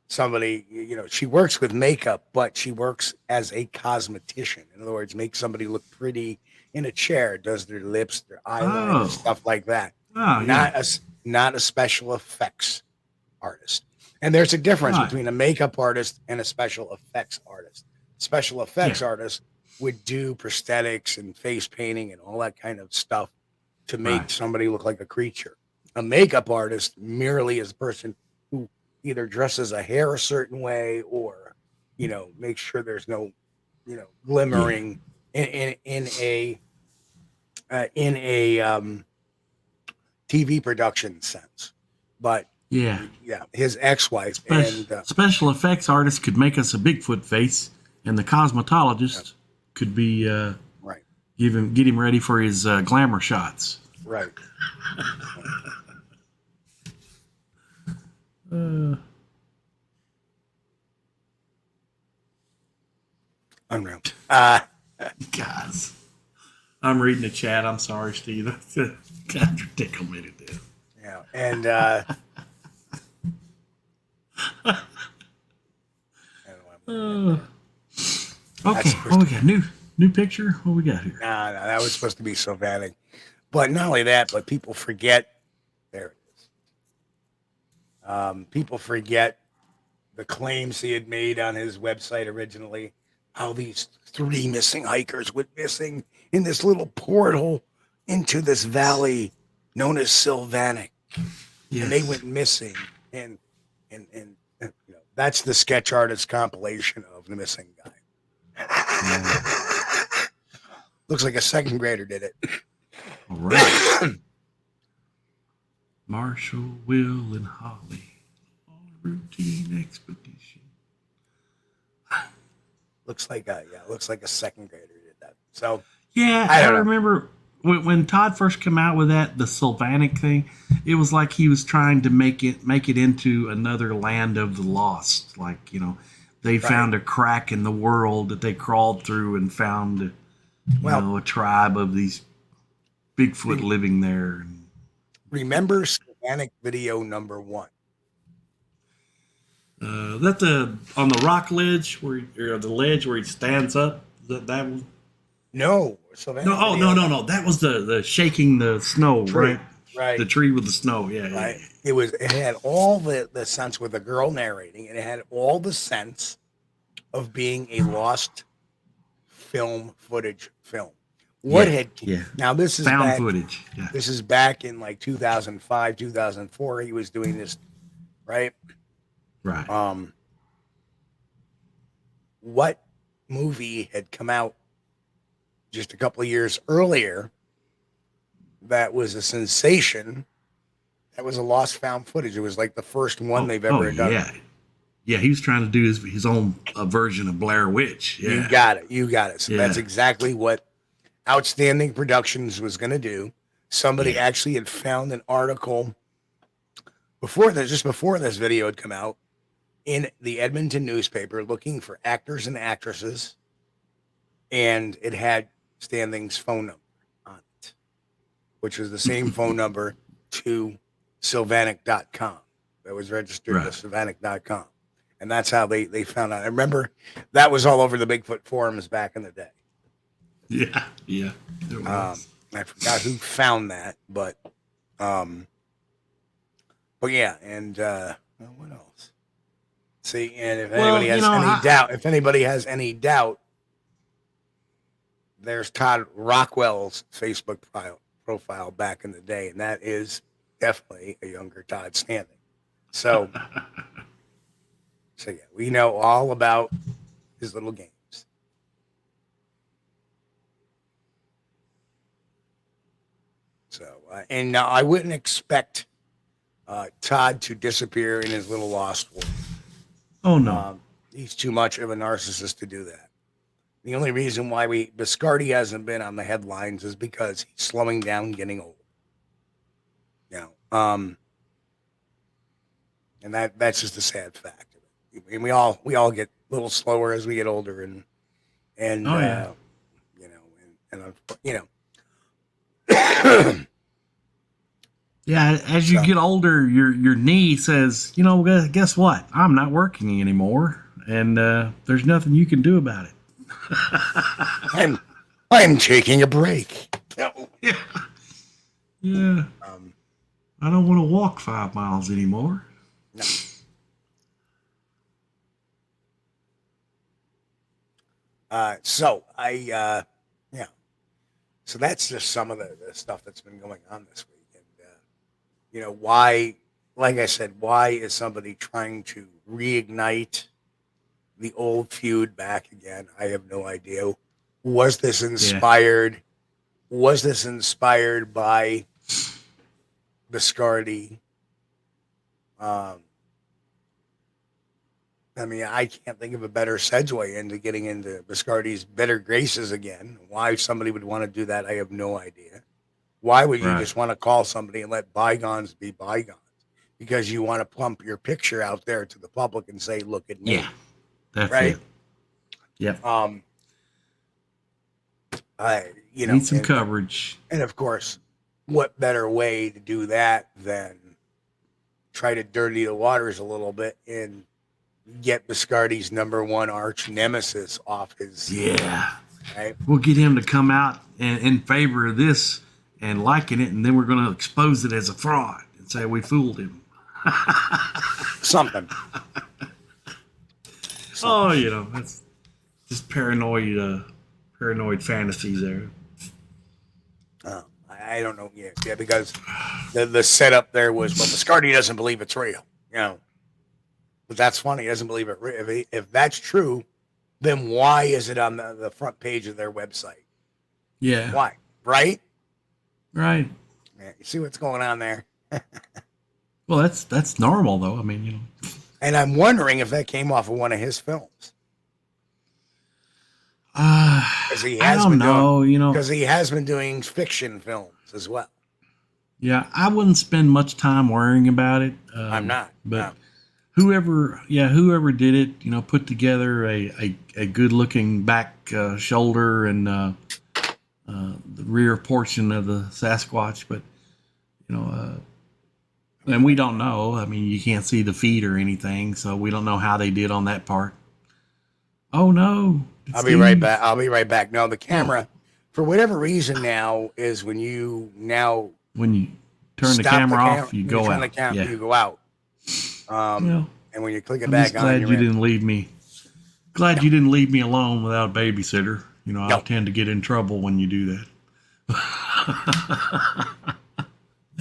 Somebody, she works with makeup, but she works as a cosmetician. In other words, makes somebody look pretty in a chair, does their lips, their eyeliner, stuff like that. Not a special effects artist. And there's a difference between a makeup artist and a special effects artist. Special effects artists would do prosthetics and face painting and all that kind of stuff to make somebody look like a creature. A makeup artist merely is a person who either dresses a hair a certain way or, make sure there's no, glimmering in a TV production sense. But his ex-wife special effects artist could make us a Bigfoot face, and the cosmetologist could be get him ready for his glamour shots. Right. Unreal. Guys, I'm reading the chat. I'm sorry, Steve. God, you're tickle me to death. Yeah, and okay, what we got? New picture? What we got here? No, that was supposed to be Sylvanic. But not only that, but people forget. There it is. People forget the claims he had made on his website originally. How these 3 missing hikers went missing in this little portal into this valley known as Sylvanic. Yes. And they went missing. And you know, that's the sketch artist compilation of the missing guy. Looks like a 2nd grader did it. All right. Marshall, Will, and Holly on routine expedition. Looks like a 2nd grader did that. So yeah, I remember when Todd first came out with the Sylvanic thing. It was like he was trying to make it into another land of the lost. Like, you know, they found a crack in the world that they crawled through and found, a tribe of these Bigfoot living there. Remember Sylvanic video number 1? That on the rock ledge or the ledge where he stands up. That one? No. No. That was the shaking the snow, tree, right? The tree with the snow. Yeah. Right. Yeah. It had all the sense with the girl narrating, and it had all the sense of being a lost footage film. Now this is found footage. Yeah. This is back in like 2005, 2004. He was doing this, right? Right. What movie had come out just a couple of years earlier that was a sensation? That was a lost found footage. It was like the first one they've ever done. Yeah, he was trying to do his own version of Blair Witch. Yeah. You got it. So that's exactly what Outstanding Productions was going to do. Somebody actually had found an article before this video had come out in the Edmonton newspaper looking for actors and actresses, and it had Standing's phone number on it, which was the same phone number to Sylvanic.com that was registered to Sylvanic.com. And that's how they found out. I remember that was all over the Bigfoot forums back in the day. Yeah. I forgot who found that, but yeah, and what else? See, and if anybody has any doubt, there's Todd Rockwell's Facebook profile back in the day, and that is definitely a younger Todd Standing. So yeah, we know all about his little games. So, and now I wouldn't expect Todd to disappear in his little lost world. Oh, no. He's too much of a narcissist to do that. The only reason why Biscardi hasn't been on the headlines is because he's slowing down, getting old. And that's just a sad fact. And we all get a little slower as we get older, Yeah, as you get older, your knee says, guess what? I'm not working anymore, and there's nothing you can do about it. I'm taking a break. Yeah. I don't want to walk 5 miles anymore. No. So that's just some of the stuff that's been going on this week. And, why, like I said, why is somebody trying to reignite the old feud back again? I have no idea. Was this inspired? Yeah. Was this inspired by Biscardi? I can't think of a better segue into getting into Biscardi's better graces again. Why somebody would want to do that, I have no idea. Why would you just want to call somebody and let bygones be bygones? Because you want to plump your picture out there to the public and say, look at me. Yeah, that's right. It. Yep. You know, need some coverage. And of course, what better way to do that than try to dirty the waters a little bit and get Biscardi's #1 arch nemesis off his. Yeah. Right? We'll get him to come out in favor of this and liking it, and then we're going to expose it as a fraud and say we fooled him. Something. Oh, you know, that's just paranoid fantasies there. I don't know. Yeah, because the setup there was, well, Biscardi doesn't believe it's real. You know, but that's funny. He doesn't believe it. If that's true, then why is it on the front page of their website? Yeah. Why? Right? Right. Yeah, you see what's going on there? Well, that's normal, though. I mean, you know. And I'm wondering if that came off of one of his films. Because I don't know, you know. Because he has been doing fiction films as well. Yeah, I wouldn't spend much time worrying about it. I'm not. But no. whoever did it, you know, put together a good-looking back shoulder and the rear portion of the Sasquatch, but you know, and we don't know. I mean, you can't see the feet or anything, so we don't know how they did on that part. Oh no! I'll be right back. No, the camera, for whatever reason, now is when you turn the camera off, you go out. You go out. And when you click it back on, glad you didn't leave me. Glad you didn't leave me alone without a babysitter. You know, I tend to get in trouble when you do that.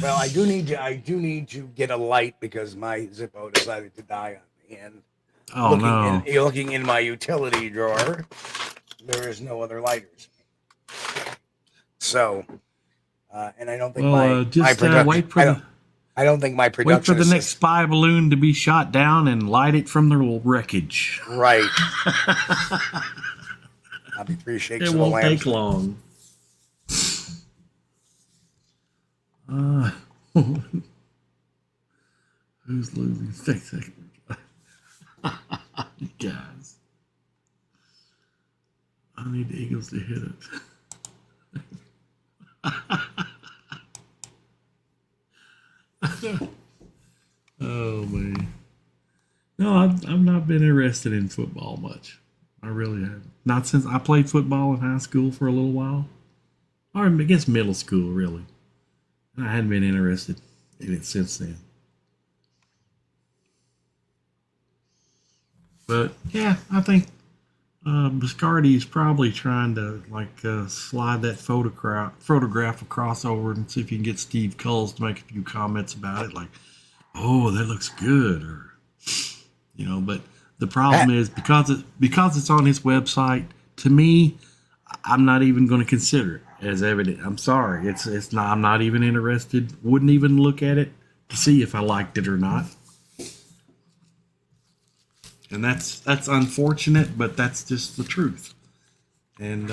Well, I do need to get a light because my Zippo decided to die on me. And looking in my utility drawer, there is no other lighters. So, and I don't think my production. I don't think my production. Wait for the next spy balloon to be shot down and light it from the wreckage. Right. I'll be 3 shakes. It won't take long. Who's losing 6 seconds? You guys. I need the Eagles to hit it. Oh man. No, I've not been interested in football much. I really haven't. Not since I played football in high school for a little while. Or I guess middle school, really. I hadn't been interested in it since then. But yeah, I think Biscardi is probably trying to slide that photograph across over and see if you can get Steve Kulls to make a few comments about it, like, "Oh, that looks good," or you know. But the problem is because it's on his website. To me, I'm not even going to consider it as evidence. I'm sorry, it's not. I'm not even interested. Wouldn't even look at it to see if I liked it or not. And that's unfortunate, but that's just the truth. And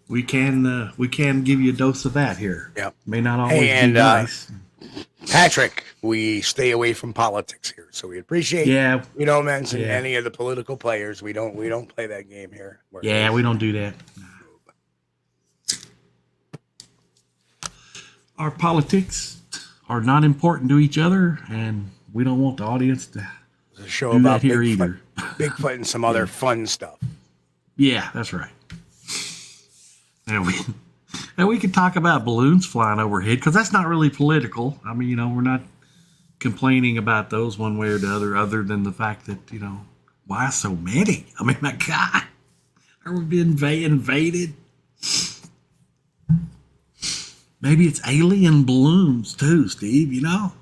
we can give you a dose of that here. Yep. May not always be nice. Patrick, we stay away from politics here, so we appreciate. Yeah. We don't mention any of the political players. We don't play that game here. Yeah, we don't do that. Our politics are not important to each other, and we don't want the audience to do show that about here Bigfoot, either. Bigfoot and some other fun stuff. Yeah, that's right. And we could talk about balloons flying overhead because that's not really political. I mean, you know, we're not complaining about those one way or the other than the fact that, you know, why so many? I mean, my God, are we being invaded? Maybe it's alien balloons too, Steve, you know?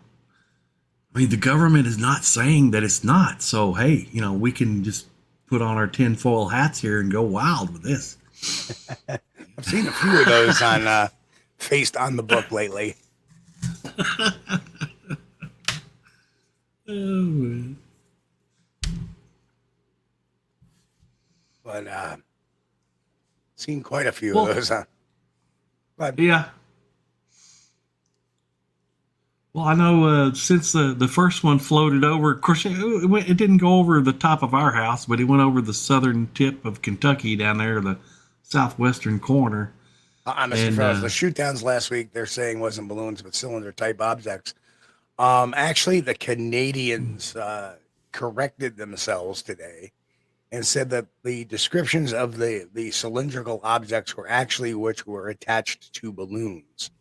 I mean, the government is not saying that it's not. So, hey, you know, we can just put on our tinfoil hats here and go wild with this. I've seen a few of those on Faced on the Book lately. Oh, man. But seen quite a few of those, huh? But yeah. Well, I know since the first one floated over, of course, it didn't go over the top of our house, but it went over the southern tip of Kentucky down there, the southwestern corner. Honestly, fellas, the shoot downs last week, they're saying wasn't balloons, but cylinder type objects. Actually, the Canadians corrected themselves today and said that the descriptions of the cylindrical objects were actually which were attached to balloons.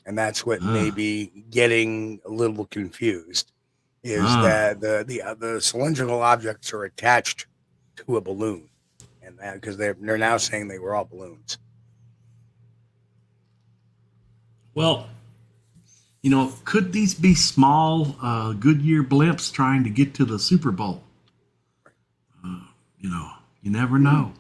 And that's what may be getting a little confused, is that the cylindrical objects are attached to a balloon. And that because they're now saying they were all balloons. Well, you know, could these be small Goodyear blimps trying to get to the Super Bowl? You know, you never know.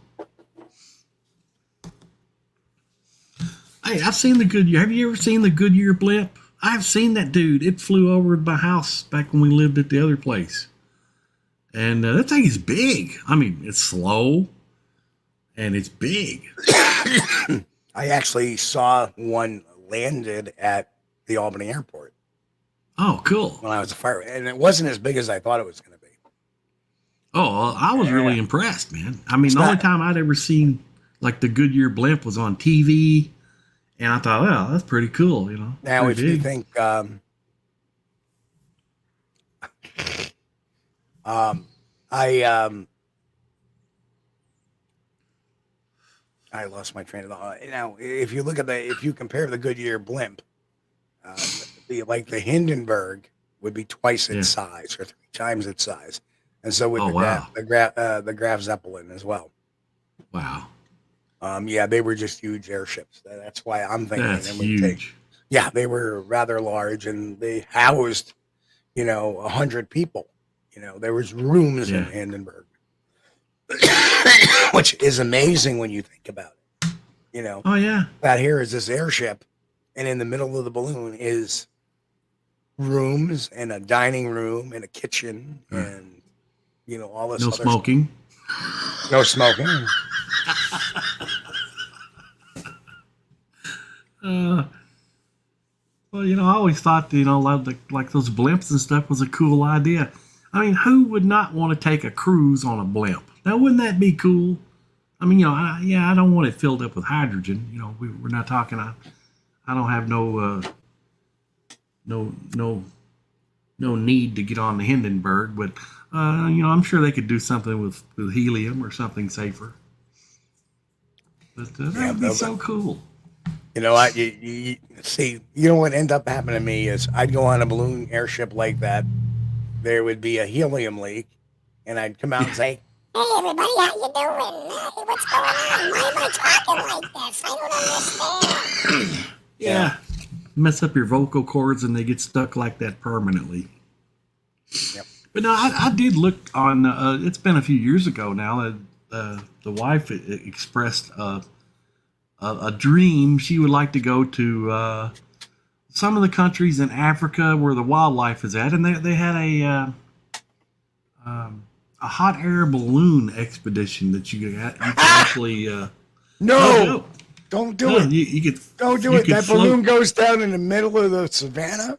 Hey, I've seen the Goodyear. Have you ever seen the Goodyear blimp? I've seen that dude. It flew over my house back when we lived at the other place. And that thing is big. I mean, it's slow and it's big. I actually saw one landed at the Albany airport. Oh, cool. When I was a fire, and it wasn't as big as I thought it was going to be. Oh, I was really impressed, man. I mean, the only time I'd ever seen like the Goodyear blimp was on TV, and I thought, well, that's pretty cool, you know. Now, if you think, I lost my train of thought. Now, if you look at if you compare the Goodyear blimp, the Hindenburg would be twice its size or 3 times its size, and so would the Graf Zeppelin as well. Wow. Yeah, they were just huge airships. That's why I'm thinking that's huge. Yeah, they were rather large, and they housed, 100 people. There was rooms in Hindenburg, which is amazing when you think about it. Oh yeah. That here is this airship, and in the middle of the balloon is rooms and a dining room and a kitchen and all this. No smoking. No smoking. Well, I always thought, like those blimps and stuff was a cool idea. I mean, who would not want to take a cruise on a blimp? Now, wouldn't that be cool? I mean, I don't want it filled up with hydrogen. We're not talking. I don't have no need to get on the Hindenburg, but I'm sure they could do something with helium or something safer. But that would be so cool. You see, what ended up happening to me is I'd go on a balloon airship like that. There would be a helium leak, and I'd come out and say, "Hey, everybody, how you doing? What's going on? Why am I talking like this? I don't understand." Yeah. Mess up your vocal cords, and they get stuck like that permanently. Yep. But no, I did look on. It's been a few years ago now. The wife expressed a dream. She would like to go to some of the countries in Africa where the wildlife is at, and they had a hot air balloon expedition that you could actually. No, don't do it. Don't do it. That float. Balloon goes down in the middle of the savannah.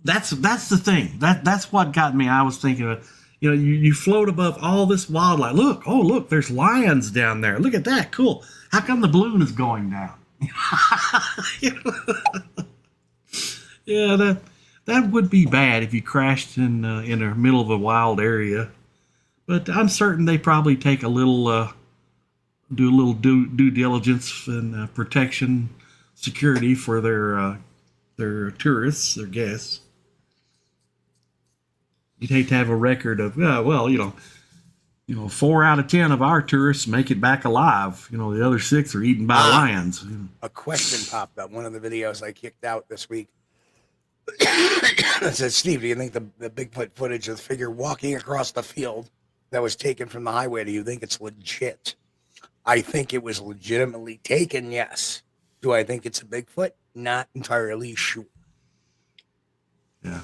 That's the thing. That's what got me. I was thinking of, you float above all this wildlife. Look, there's lions down there. Look at that. Cool. How come the balloon is going down? Yeah, that would be bad if you crashed in the middle of a wild area. But I'm certain they probably take do a little due diligence and protection, security for their tourists, their guests. You'd hate to have a record of 4 out of 10 of our tourists make it back alive. The other 6 are eaten by lions. A question popped up. One of the videos I kicked out this week. It says, "Steve, do you think the Bigfoot footage of the figure walking across the field that was taken from the highway, do you think it's legit?" I think it was legitimately taken, yes. Do I think it's a Bigfoot? Not entirely sure. Yeah.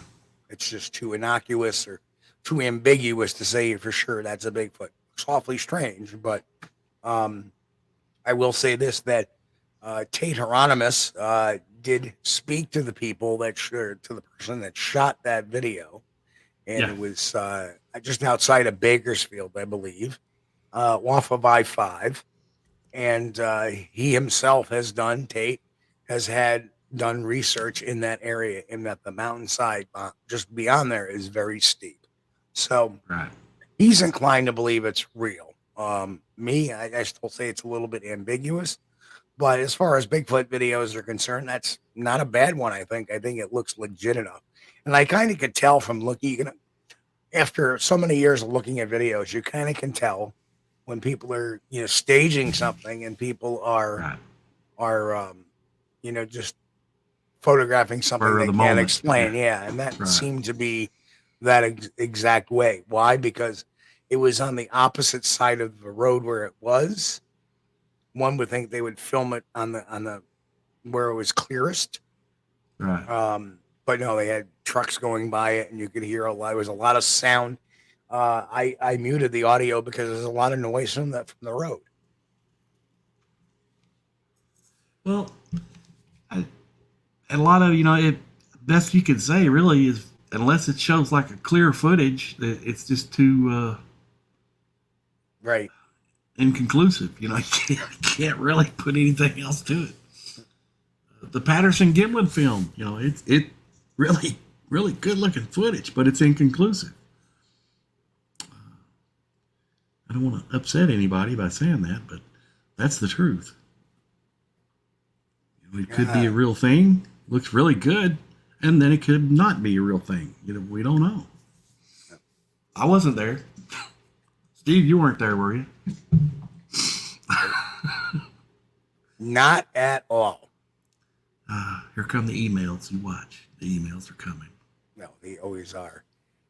It's just too innocuous or too ambiguous to say for sure that's a Bigfoot. It's awfully strange, but I will say this, that Tate Hieronymus did speak to the people to the person that shot that video, and it was just outside of Bakersfield, I believe, off of I-5, And he himself has done, Tate has done research in that area, in that the mountainside just beyond there is very steep. So he's inclined to believe it's real. Me, I still say it's a little bit ambiguous. But as far as Bigfoot videos are concerned, that's not a bad one, I think. I think it looks legit enough. And I kind of could tell from looking, after so many years of looking at videos, you kind of can tell when people are, staging something and people are just photographing something they can't explain. Yeah. And that seemed to be that exact way. Why? Because it was on the opposite side of the road where it was. One would think they would film it on the where it was clearest. Right. But no, they had trucks going by it and you could hear there was a lot of sound. I muted the audio because there's a lot of noise from the road. Well, a lot of, best you could say really is, unless it shows like a clear footage, it's just too inconclusive. You can't really put anything else to it. The Patterson Gimlin film, it really, really good looking footage, but it's inconclusive. I don't want to upset anybody by saying that, but that's the truth. It could be a real thing, looks really good, and then it could not be a real thing. We don't know. I wasn't there. Steve, you weren't there, were you? Not at all. Here come the emails. You watch. The emails are coming. No, they always are.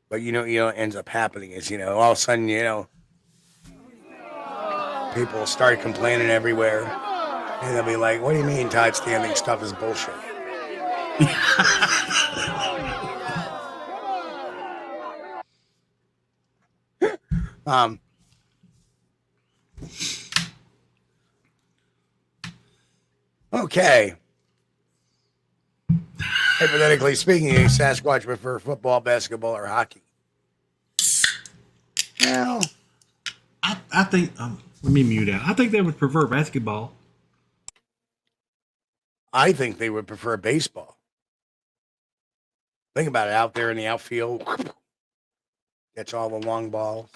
But what ends up happening is, all of a sudden, people start complaining everywhere. And they'll be like, what do you mean Todd Standing stuff is bullshit? Okay. Hypothetically speaking, a Sasquatch prefer football, basketball, or hockey? Well, I think, let me mute out. I think they would prefer basketball. I think they would prefer baseball. Think about it, out there in the outfield. Catch all the long balls.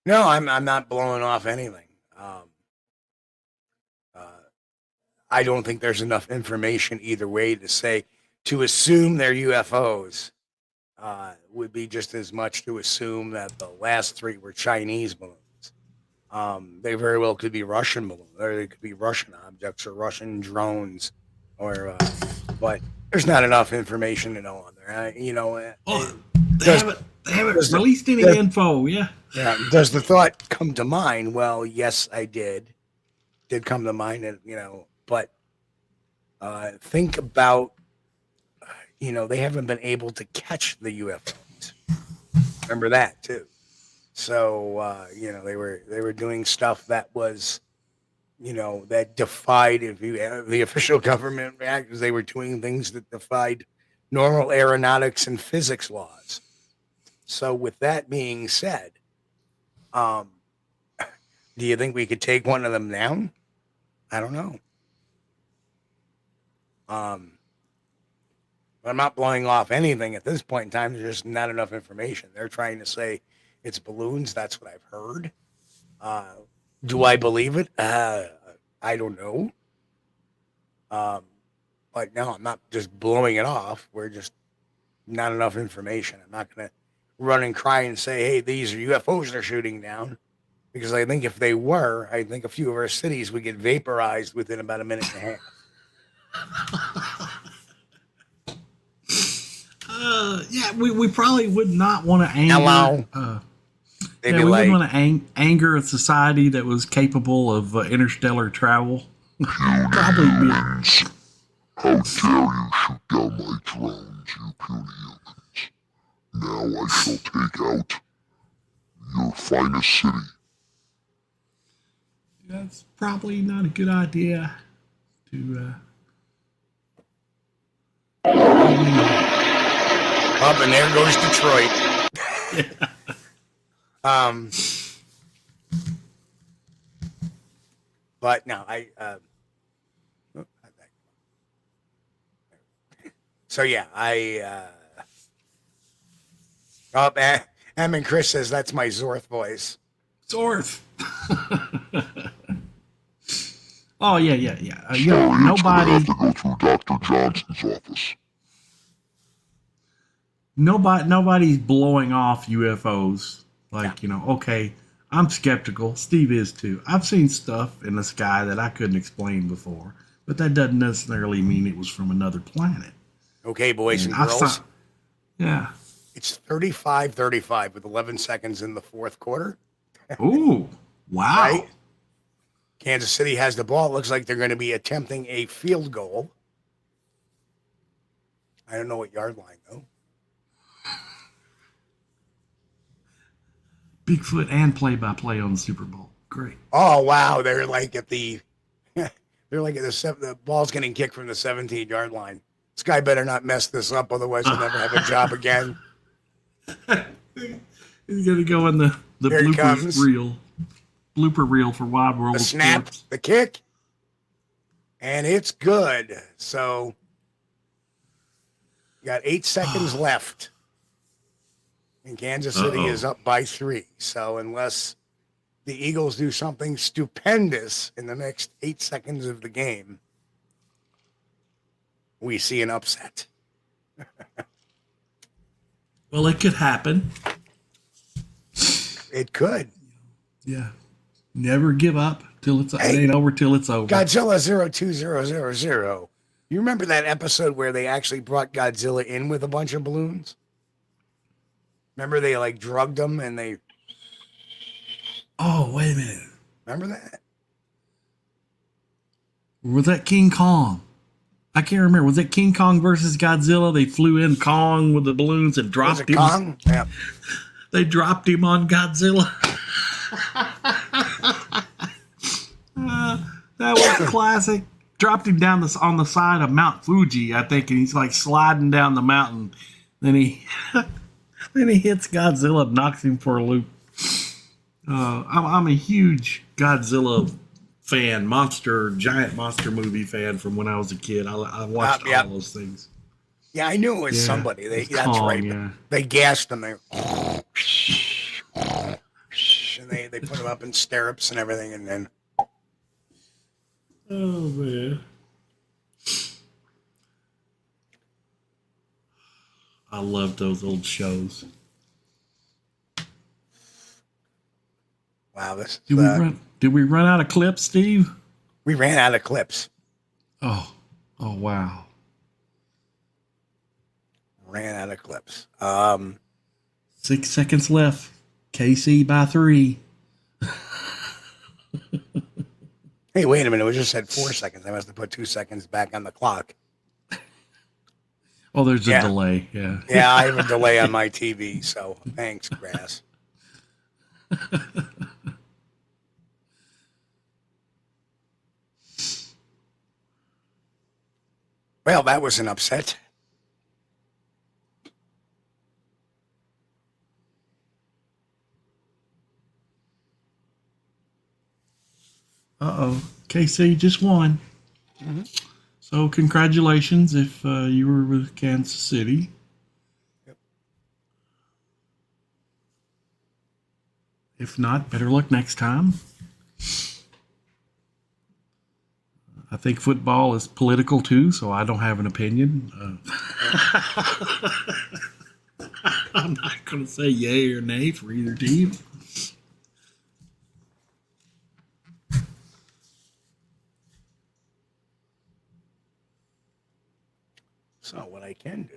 No, I'm not blowing off anything. I don't think there's enough information either way to assume they're UFOs. Would be just as much to assume that the last three were Chinese balloons. They very well could be Russian balloons, or they could be Russian objects or Russian drones, but there's not enough information to know on there. They haven't released any info. Yeah. Does the thought come to mind? Well, yes, I did come to mind, and but think about. They haven't been able to catch the UFOs. Remember that too. So they were doing stuff that was, that defied, the official government reactors. They were doing things that defied normal aeronautics and physics laws. So with that being said, do you think we could take one of them down? I don't know. I'm not blowing off anything at this point in time. There's just not enough information. They're trying to say it's balloons. That's what I've heard. Do I believe it? I don't know. But no, I'm not just blowing it off. We're just not enough information. I'm not going to run and cry and say, hey, these are UFOs they're shooting down. Because I think if they were, I think a few of our cities would get vaporized within about a minute and a half. We probably would not want to anger. Hello. We wouldn't want to anger a society that was capable of interstellar travel. Probably be. How dare you shoot down my drones, you puny humans? Now I shall take out your finest city. That's probably not a good idea to Up and there goes Detroit. But no, so yeah, and Chris says that's my Zorth voice. Zorth. Oh yeah. Nobody. To go through Dr. Johnson's office. Nobody's blowing off UFOs. Like, okay, I'm skeptical. Steve is too. I've seen stuff in the sky that I couldn't explain before, but that doesn't necessarily mean it was from another planet. Okay, boys and girls. Yeah. It's 35-35 with 11 seconds in the fourth quarter. Ooh, wow. Right? Kansas City has the ball. It looks like they're going to be attempting a field goal. I don't know what yard line, though. Bigfoot and play-by-play on the Super Bowl. Great. Oh, wow. They're like at the ball's getting kicked from the 17-yard line. This guy better not mess this up, otherwise he'll never have a job again. He's going to go in the blooper reel for Wide World. The snap, the kick, and it's good. So, you got 8 seconds left. And Kansas City is up by 3. So, unless the Eagles do something stupendous in the next 8 seconds of the game, we see an upset. Well, it could happen. It could. Yeah. Never give up till it ain't over till it's over. Godzilla 02000. You remember that episode where they actually brought Godzilla in with a bunch of balloons? Remember they like drugged him and they... Oh, wait a minute. Remember that? Was that King Kong? I can't remember. Was it King Kong versus Godzilla? They flew in Kong with the balloons and dropped him. Kong? Yeah. They dropped him on Godzilla. That was classic. Dropped him down on the side of Mount Fuji, I think, and he's like sliding down the mountain. Then he hits Godzilla and knocks him for a loop. I'm a huge Godzilla fan, giant monster movie fan from when I was a kid. I watched all those things. Yeah, I knew it was somebody. That's Kong, right. Yeah. They gassed him there. And they put him up in stirrups and everything, and then... Oh, man. I love those old shows. Wow, this... Did we run out of clips, Steve? We ran out of clips. Oh, wow. Ran out of clips. 6 seconds left. KC by 3. Hey, wait a minute. We just said 4 seconds. I must have put 2 seconds back on the clock. Oh, there's a delay. Yeah. Yeah, I have a delay on my TV, so thanks, Grass. Well, that was an upset. KC just won. Mm-hmm. So congratulations if you were with Kansas City. Yep. If not, better luck next time. I think football is political too, so I don't have an opinion. I'm not going to say yay or nay for either team. So what I can do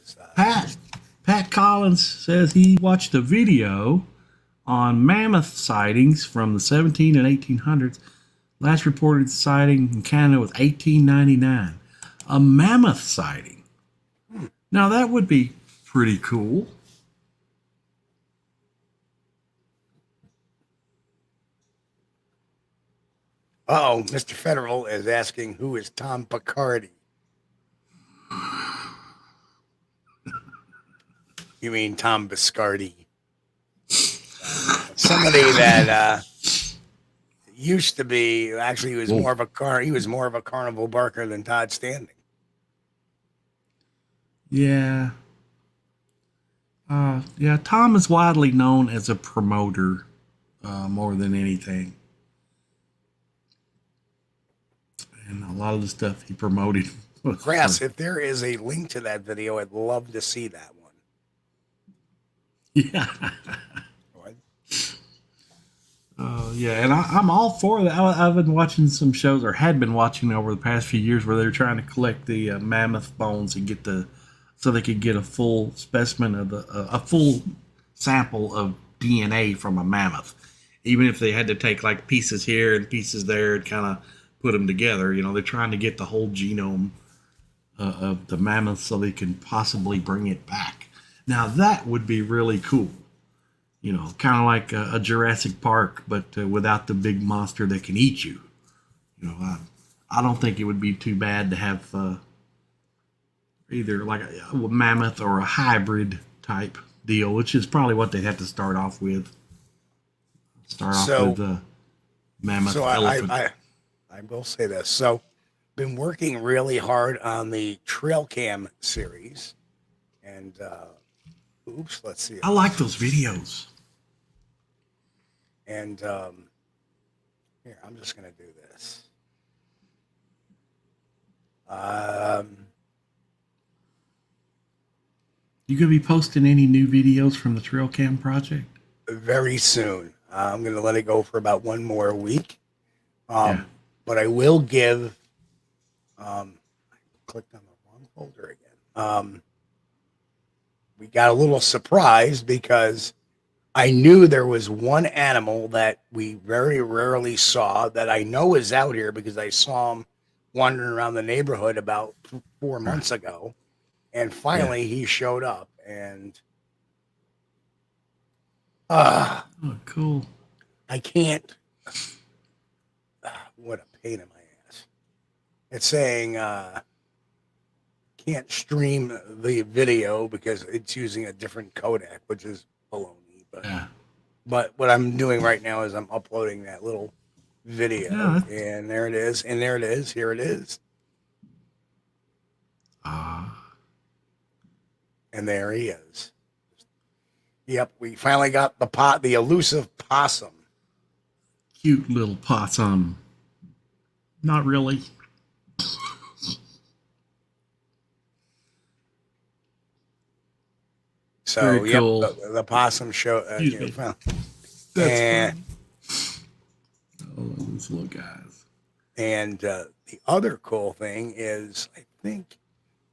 is... Pat Collins says he watched a video on mammoth sightings from the 17 and 1800s. Last reported sighting in Canada was 1899. A mammoth sighting. Now that would be pretty cool. Uh-oh, Mr. Federal is asking who is Tom Picardi. You mean Tom Biscardi? Somebody that used to be, actually he was more of a carnival barker than Todd Standing. Yeah. Yeah, Tom is widely known as a promoter more than anything. And a lot of the stuff he promoted. Grass, if there is a link to that video, I'd love to see that one. Yeah. Yeah, and I'm all for that. I've been watching some shows, or had been watching over the past few years, where they're trying to collect the mammoth bones and so they could get a full specimen of a full sample of DNA from a mammoth, even if they had to take like pieces here and pieces there and kind of put them together. You know, they're trying to get the whole genome of the mammoth so they can possibly bring it back. Now that would be really cool. You know, kind of like a Jurassic Park, but without the big monster that can eat you. You know, I don't think it would be too bad to have either like a mammoth or a hybrid type deal, which is probably what they'd have to start off with. With the mammoth elephant. I will say this. So, been working really hard on the trail cam series, and let's see. I like those videos. And here, I'm just going to do this. You going to be posting any new videos from the trail cam project? Very soon. I'm going to let it go for about one more week. But I will give, I clicked on the wrong folder again. We got a little surprised because I knew there was one animal that we very rarely saw that I know is out here because I saw him wandering around the neighborhood about 4 months ago. And finally he showed up, and oh, cool. I can't, what a pain in my ass. It's saying can't stream the video because it's using a different codec, which is baloney. But what I'm doing right now is I'm uploading that little video, and there it is, and there it is, here it is. And there he is. Yep, we finally got the elusive possum. Cute little possum. Not really. So, very cool. The possum show. That's fun. Oh, those little guys. And the other cool thing is, I think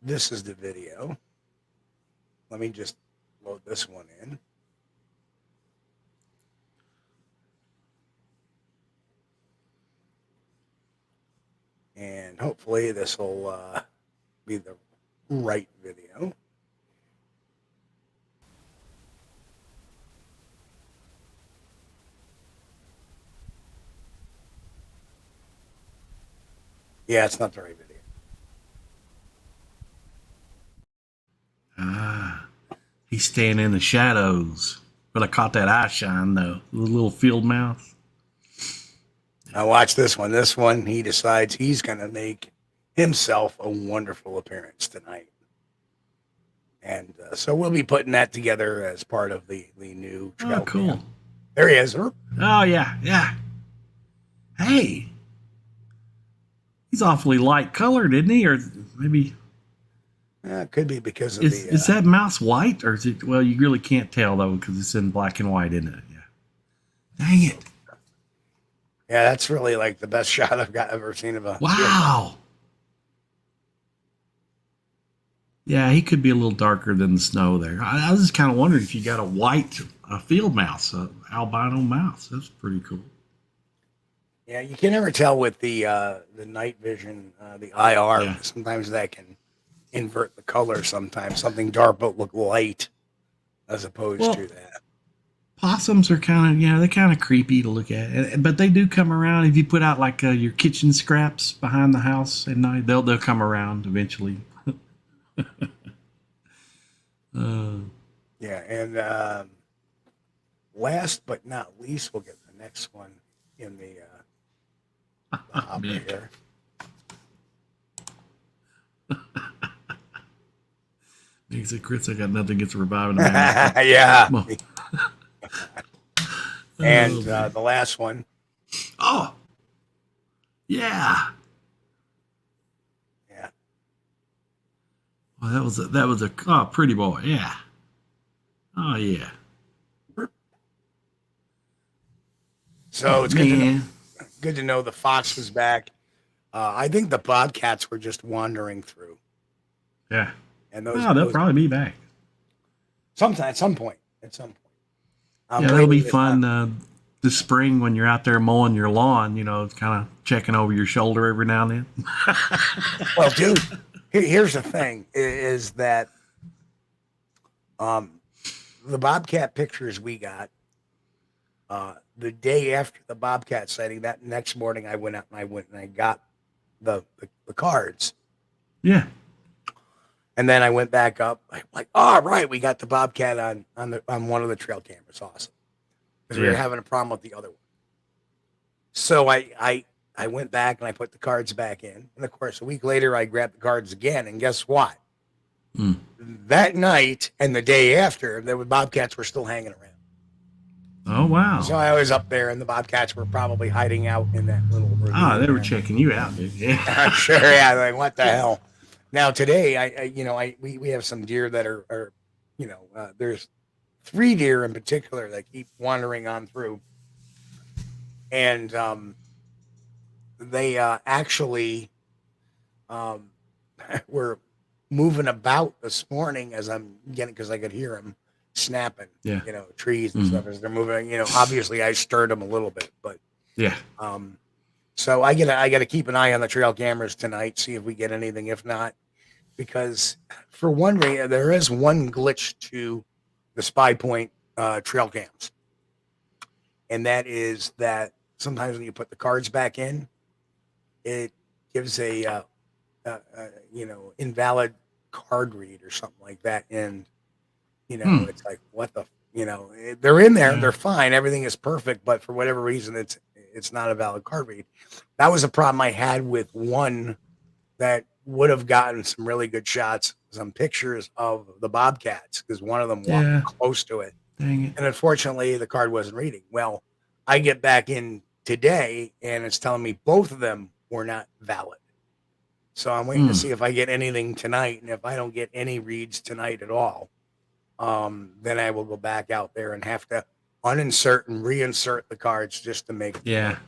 this is the video. Let me just load this one in. And hopefully this will be the right video. Yeah, it's not the right video. He's staying in the shadows. But I caught that eye shine, though. The little field mouse. Now watch this one. This one, he decides he's going to make himself a wonderful appearance tonight. And so we'll be putting that together as part of the new trail. Oh, cool. Cam. There he is. Oh, yeah, yeah. Hey. He's awfully light colored, isn't he? Or maybe... it could be because of is that mouse white, or is it? Well, you really can't tell though because it's in black and white, isn't it? Yeah. Dang it. Yeah, that's really like the best shot I've ever seen of a. Wow. Yeah, he could be a little darker than the snow there. I was just kind of wondering if you got a field mouse, an albino mouse. That's pretty cool. Yeah, you can never tell with the night vision, the IR. Yeah. Sometimes that can invert the color. Sometimes something dark but look light, as opposed to that. Possums are they're kind of creepy to look at, but they do come around. If you put out like your kitchen scraps behind the house at night, they'll come around eventually. Yeah, and last but not least, we'll get the next one in the hopper here. He said, Chris, I got nothing against reviving a man. Yeah. And the last one. Oh, yeah. Yeah. Well, that was a pretty boy. Yeah. Oh, yeah. So it's good to know the fox was back. I think the bobcats were just wandering through. Yeah. And they'll probably be back. At some point. Yeah, that'll be fun this spring when you're out there mowing your lawn, kind of checking over your shoulder every now and then. Well, dude, here's the thing is that the bobcat pictures we got, the day after the bobcat sighting, that next morning I went out and I got the cards. Yeah. And then I went back up, like, oh, right, we got the bobcat on one of the trail cameras. Awesome. Because we were having a problem with the other one. So I went back and I put the cards back in. And, of course, a week later, I grabbed the cards again. And guess what? That night and the day after, the bobcats were still hanging around. Oh, wow. So I was up there, and the bobcats were probably hiding out in that little room. Ah, they were checking you out, dude. Yeah. I'm sure, yeah. Like, what the hell? Now today, we have some deer that are there's 3 deer in particular that keep wandering on through, and they actually were moving about this morning as I'm getting, because I could hear them snapping, trees and stuff as they're moving. Obviously I stirred them a little bit, but yeah. So I gotta keep an eye on the trail cameras tonight, see if we get anything. If not, because for one reason, there is one glitch to the Spy Point trail cams, and that is that sometimes when you put the cards back in, it gives a invalid card read or something like that, and it's like, what the, they're in there, they're fine, everything is perfect, but for whatever reason, it's not a valid card read. That was a problem I had with one that would have gotten some really good shots, some pictures of the bobcats, because one of them walked close to it. Dang it. And unfortunately, the card wasn't reading. Well, I get back in today, and it's telling me both of them were not valid. So I'm waiting to see if I get anything tonight, and if I don't get any reads tonight at all, then I will go back out there and have to uninsert and reinsert the cards just to make it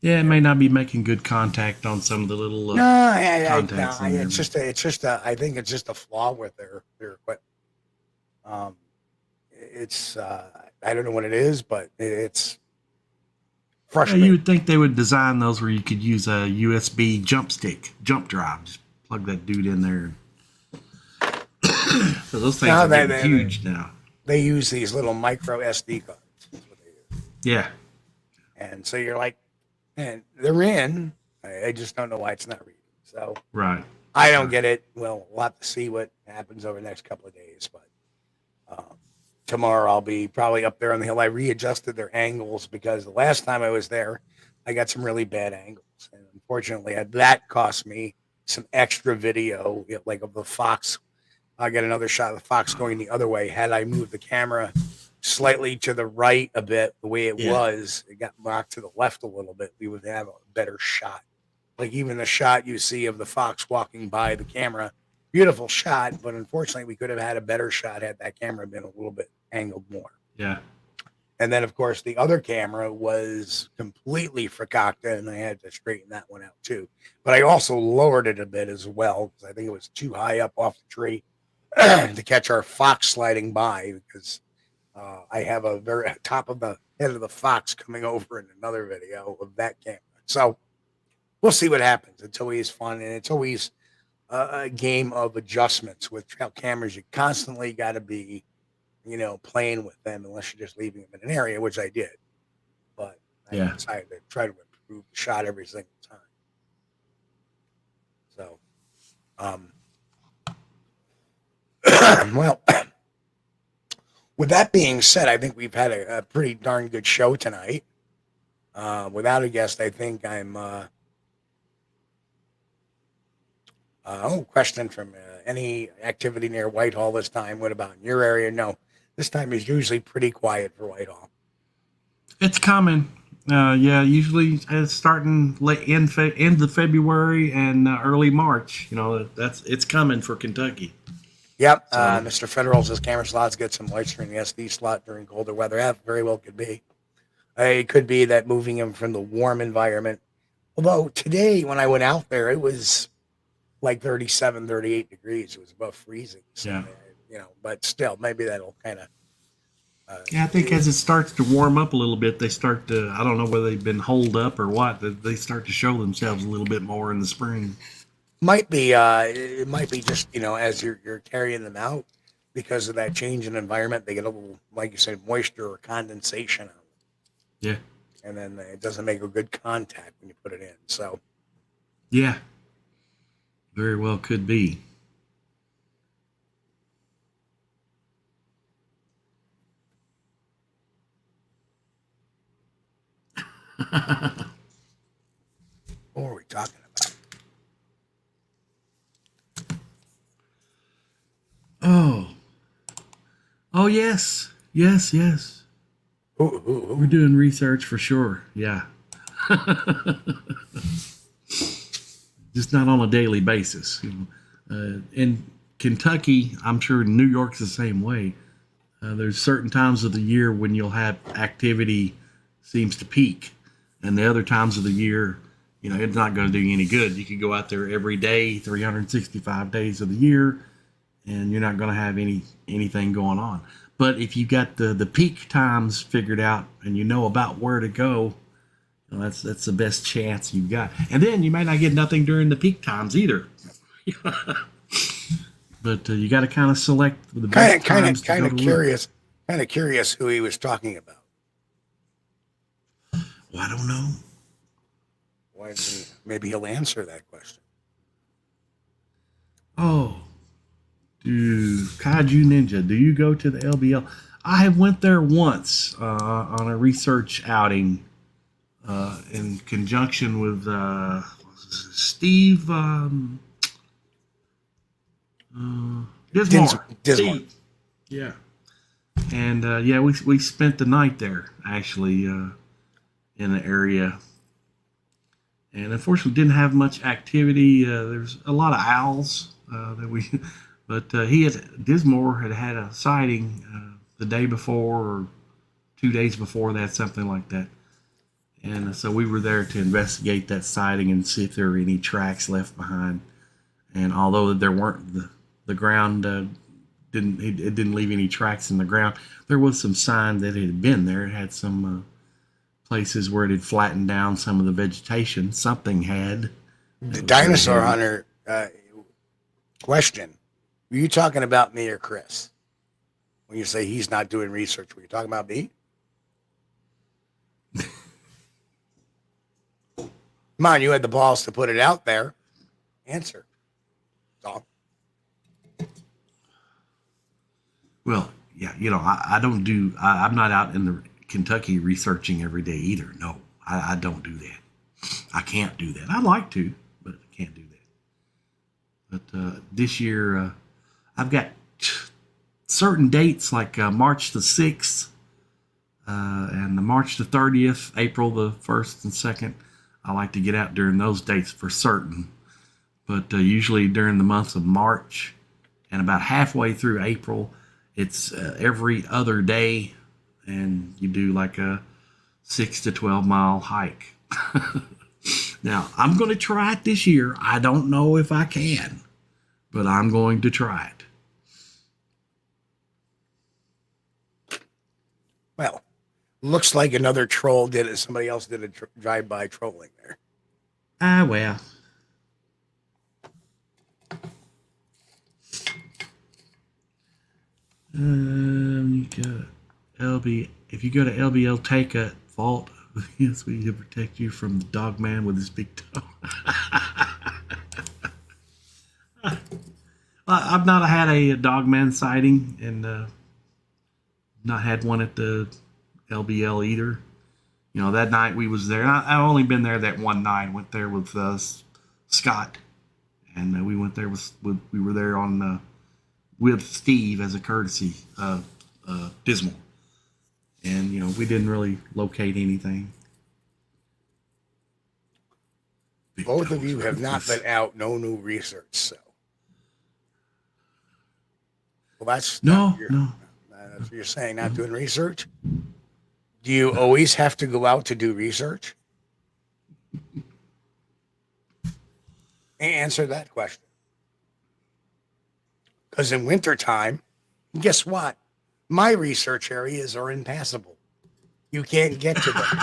it may not be making good contact on some of the little contacts. It's just I think it's just a flaw with their equipment. It's I don't know what it is, but it's frustrating. You would think they would design those where you could use a USB jump drive, just plug that dude in there. So those things are getting huge now. They use these little micro SD cards. That's what they use. Yeah. And so you're like, and they're in. I just don't know why it's not reading. So right. I don't get it. Well, we'll have to see what happens over the next couple of days. But tomorrow I'll be probably up there on the hill. I readjusted their angles because the last time I was there, I got some really bad angles. And unfortunately, that cost me some extra video, like of the fox. I got another shot of the fox going the other way. Had I moved the camera slightly to the right a bit, the way it was, it got knocked to the left a little bit, we would have a better shot. Like even the shot you see of the fox walking by the camera, beautiful shot, but unfortunately we could have had a better shot had that camera been a little bit angled more. Yeah. And then of course the other camera was completely fracata, and I had to straighten that one out too. But I also lowered it a bit as well, because I think it was too high up off the tree to catch our fox sliding by, because I have a very top of the head of the fox coming over in another video of that camera. So we'll see what happens. It's always fun, and it's always a game of adjustments with trail cameras. You constantly got to be, playing with them, unless you're just leaving them in an area, which I did. But I decided to try to improve the shot every single time. So, well, With that being said, I think we've had a pretty darn good show tonight. Without a guest, I think I'm. Question from any activity near Whitehall this time. What about in your area? No, this time is usually pretty quiet for Whitehall. It's coming. Yeah, usually it's starting end of February and early March. You know, it's coming for Kentucky. Yep. So, Mr. Federal says camera slots get some moisture in the SD slot during colder weather. That very well could be. It could be that moving them from the warm environment. Although today, when I went out there, it was like 37, 38 degrees. It was above freezing. So, yeah. You know, but still, maybe that'll kind of. Yeah, I think as it starts to warm up a little bit, they start to, I don't know whether they've been holed up or what, they start to show themselves a little bit more in the spring. Might be, it might be just, you know, as you're carrying them out, because of that change in environment, they get a little, like you said, moisture or condensation on them. Yeah. And then it doesn't make a good contact when you put it in, so. Yeah. Very well could be. What are we talking about? Oh yes. We're doing research for sure. Yeah. Just not on a daily basis. In Kentucky, I'm sure New York's the same way. There's certain times of the year when you'll have activity seems to peak, and the other times of the year, you know, it's not going to do you any good. You could go out there every day, 365 days of the year, and you're not going to have anything going on. But if you got the peak times figured out and you know about where to go, you know, that's the best chance you've got. And then you might not get nothing during the peak times either. But you got to kind of select the best times. Kind of curious who he was talking about. Well, I don't know. Why maybe he'll answer that question. Oh, Kaiju Ninja, do you go to the LBL? I went there once on a research outing in conjunction with Steve Dismore. Steve. Yeah. And yeah, we spent the night there actually in the area. And unfortunately didn't have much activity. There's a lot of owls but Dismore had a sighting the day before or 2 days before that, something like that. And so we were there to investigate that sighting and see if there were any tracks left behind. And although there weren't, the ground didn't leave any tracks in the ground, there was some sign that it had been there. It had some places where it had flattened down some of the vegetation. Something had. The dinosaur hunter question. Were you talking about me or Chris? When you say he's not doing research, were you talking about me? Come on, you had the balls to put it out there. Answer. So. Well, yeah, you know, I'm not out in the Kentucky researching every day either. No, I don't do that. I can't do that. I'd like to, but I can't do that. But this year, I've got certain dates like March the 6th and the March the 30th, April the 1st and 2nd. I like to get out during those dates for certain. But usually during the month of March and about halfway through April, it's every other day, and you do like a 6 to 12 mile hike. Now, I'm going to try it this year. I don't know if I can, but I'm going to try it. Well, looks like another troll did it. Somebody else did a drive-by trolling there. Well. You got if you go to LBL Take Vault, yes, we can protect you from the dog man with his big toe. I've not had a dog man sighting, and not had one at the LBL either. You know, that night we was there. I've only been there that one night. Went there with Scott, and we went there we were there on with Steve as a courtesy, Dismal, and you know we didn't really locate anything. Both of you have not been out, no new research, so. Well, that's no. That's what you're saying, not doing research. Do you always have to go out to do research? Answer that question. Because in wintertime, guess what? My research areas are impassable. You can't get to them.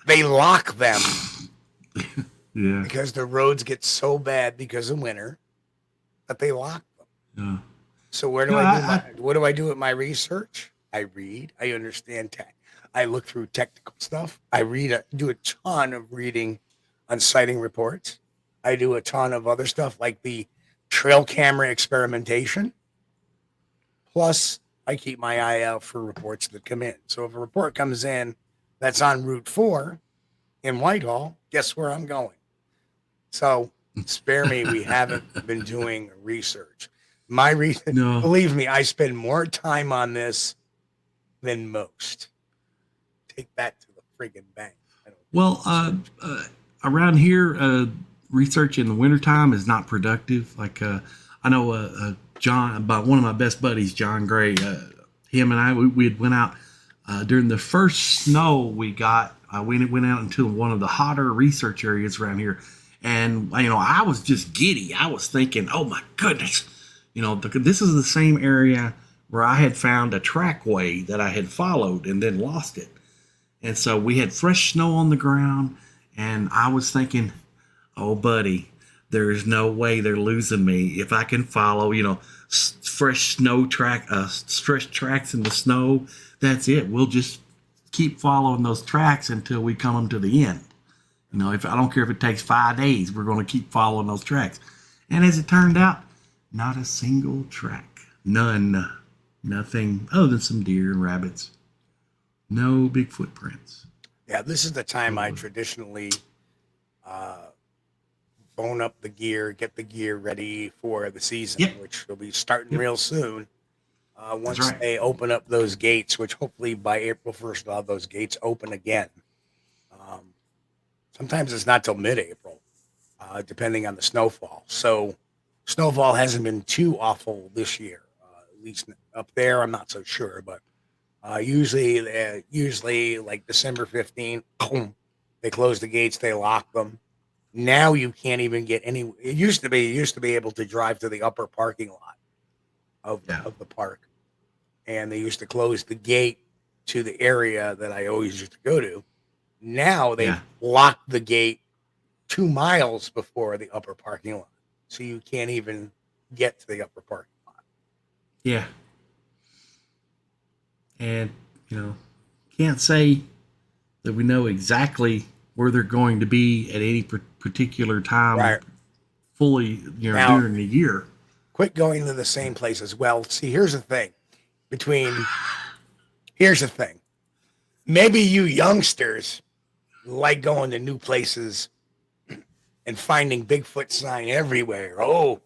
They lock them. Yeah. Because the roads get so bad because of winter that they lock them. Yeah. So what do I do with my research? I read. I understand tech. I look through technical stuff. I do a ton of reading on sighting reports. I do a ton of other stuff like the trail camera experimentation. Plus, I keep my eye out for reports that come in. So if a report comes in that's on Route 4 in Whitehall, guess where I'm going? So spare me, we haven't been doing research. Believe me, I spend more time on this than most. Take that to the friggin' bank. Well, around here, research in the wintertime is not productive. Like I know John, about one of my best buddies, John Gray, him and I, we had went out during the first snow we got. We went out into one of the hotter research areas around here. And, you know, I was just giddy. I was thinking, oh, my goodness. You know, this is the same area where I had found a trackway that I had followed and then lost it. And so we had fresh snow on the ground. And I was thinking, oh, buddy, there is no way they're losing me if I can follow, you know, fresh tracks in the snow. That's it. We'll just keep following those tracks until we come to the end. You know, I don't care if it takes 5 days, we're going to keep following those tracks. And as it turned out, not a single track. None. Nothing other than some deer and rabbits. No big footprints. Yeah, this is the time I traditionally bone up the gear, get the gear ready for the season, which will be starting real soon. Once they open up those gates, which hopefully by April 1st, all those gates open again. Sometimes it's not till mid-April, depending on the snowfall. So snowfall hasn't been too awful this year, at least up there. I'm not so sure, but usually like December 15th, boom, they close the gates, they lock them. Now you can't even get any. It used to be able to drive to the upper parking lot of the park, and they used to close the gate to the area that I always used to go to. Now they lock the gate 2 miles before the upper parking lot, so you can't even get to the upper parking lot. Yeah, and you know, can't say that we know exactly where they're going to be at any particular time, fully, you know, now, during the year. Quit going to the same place as well. See, here's the thing. Here's the thing. Maybe you youngsters like going to new places and finding Bigfoot sign everywhere. Oh,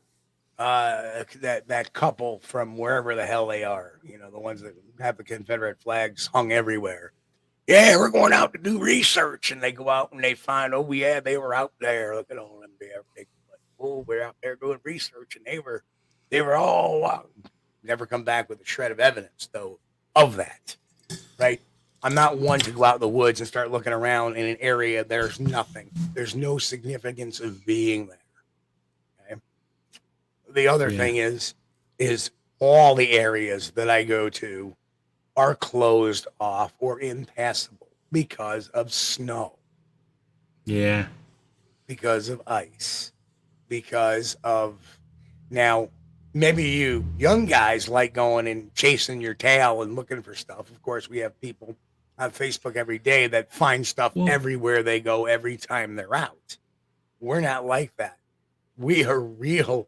that couple from wherever the hell they are, you know, the ones that have the Confederate flags hung everywhere. Yeah, we're going out to do research, and they go out and they find, oh yeah, they were out there. Look at all them there. Oh, we're out there doing research, and they were all never come back with a shred of evidence though of that, right? I'm not one to go out in the woods and start looking around in an area there's nothing. There's no significance of being there. Okay? The other thing is all the areas that I go to are closed off or impassable because of snow. Yeah. Because of ice. Because of now, maybe you young guys like going and chasing your tail and looking for stuff. Of course, we have people on Facebook every day that find stuff everywhere they go every time they're out. We're not like that. We are real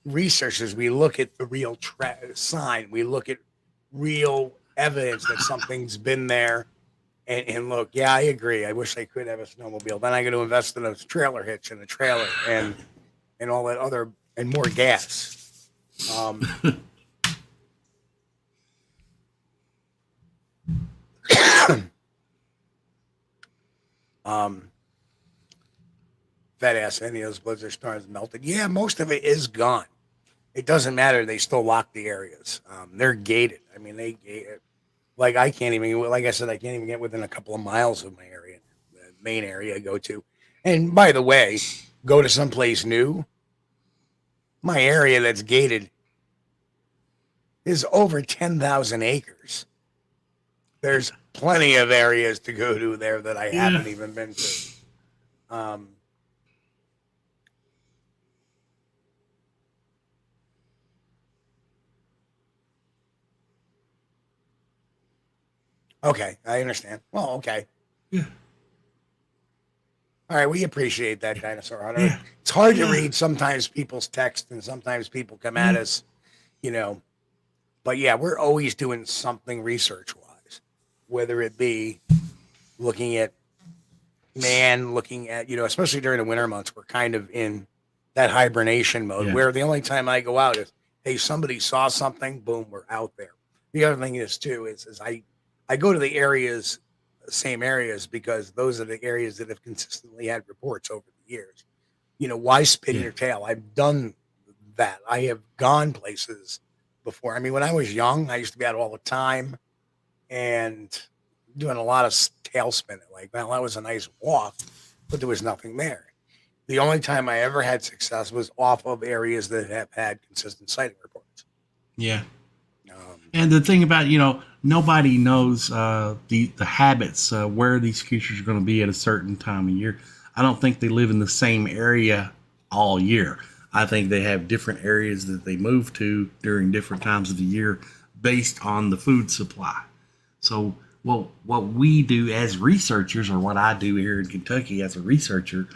researchers. We look at the real sign. We look at real evidence that something's been there. And look, yeah, I agree. I wish I could have a snowmobile. Then I got to invest in a trailer hitch and a trailer and all that other and more gas. Fat ass, any of those blizzard storms melted. Yeah, most of it is gone. It doesn't matter. They still lock the areas. They're gated. I mean, they gated. Like I can't even, like I said, I can't even get within a couple of miles of my area, the main area I go to. And by the way, go to someplace new. My area that's gated is over 10,000 acres. There's plenty of areas to go to there that I haven't even been to. Okay, I understand. Well, okay. Yeah. All right, we appreciate that, Dinosaur Hunter. Yeah. It's hard to read sometimes people's text, and sometimes people come at us, you know. But yeah, we're always doing something research-wise, whether it be looking at, you know, especially during the winter months, we're kind of in that hibernation mode where the only time I go out is, hey, somebody saw something, boom, we're out there. The other thing is, too, is I go to the areas, same areas, because those are the areas that have consistently had reports over the years. You know, why spin your tail? I've done that. I have gone places before. I mean, when I was young, I used to be out all the time and doing a lot of tail spinning. Like, well, that was a nice walk, but there was nothing there. The only time I ever had success was off of areas that have had consistent sighting reports. Yeah. And the thing about, you know, nobody knows the habits where these creatures are going to be at a certain time of year. I don't think they live in the same area all year. I think they have different areas that they move to during different times of the year based on the food supply. So what we do as researchers, or what I do here in Kentucky as a researcher,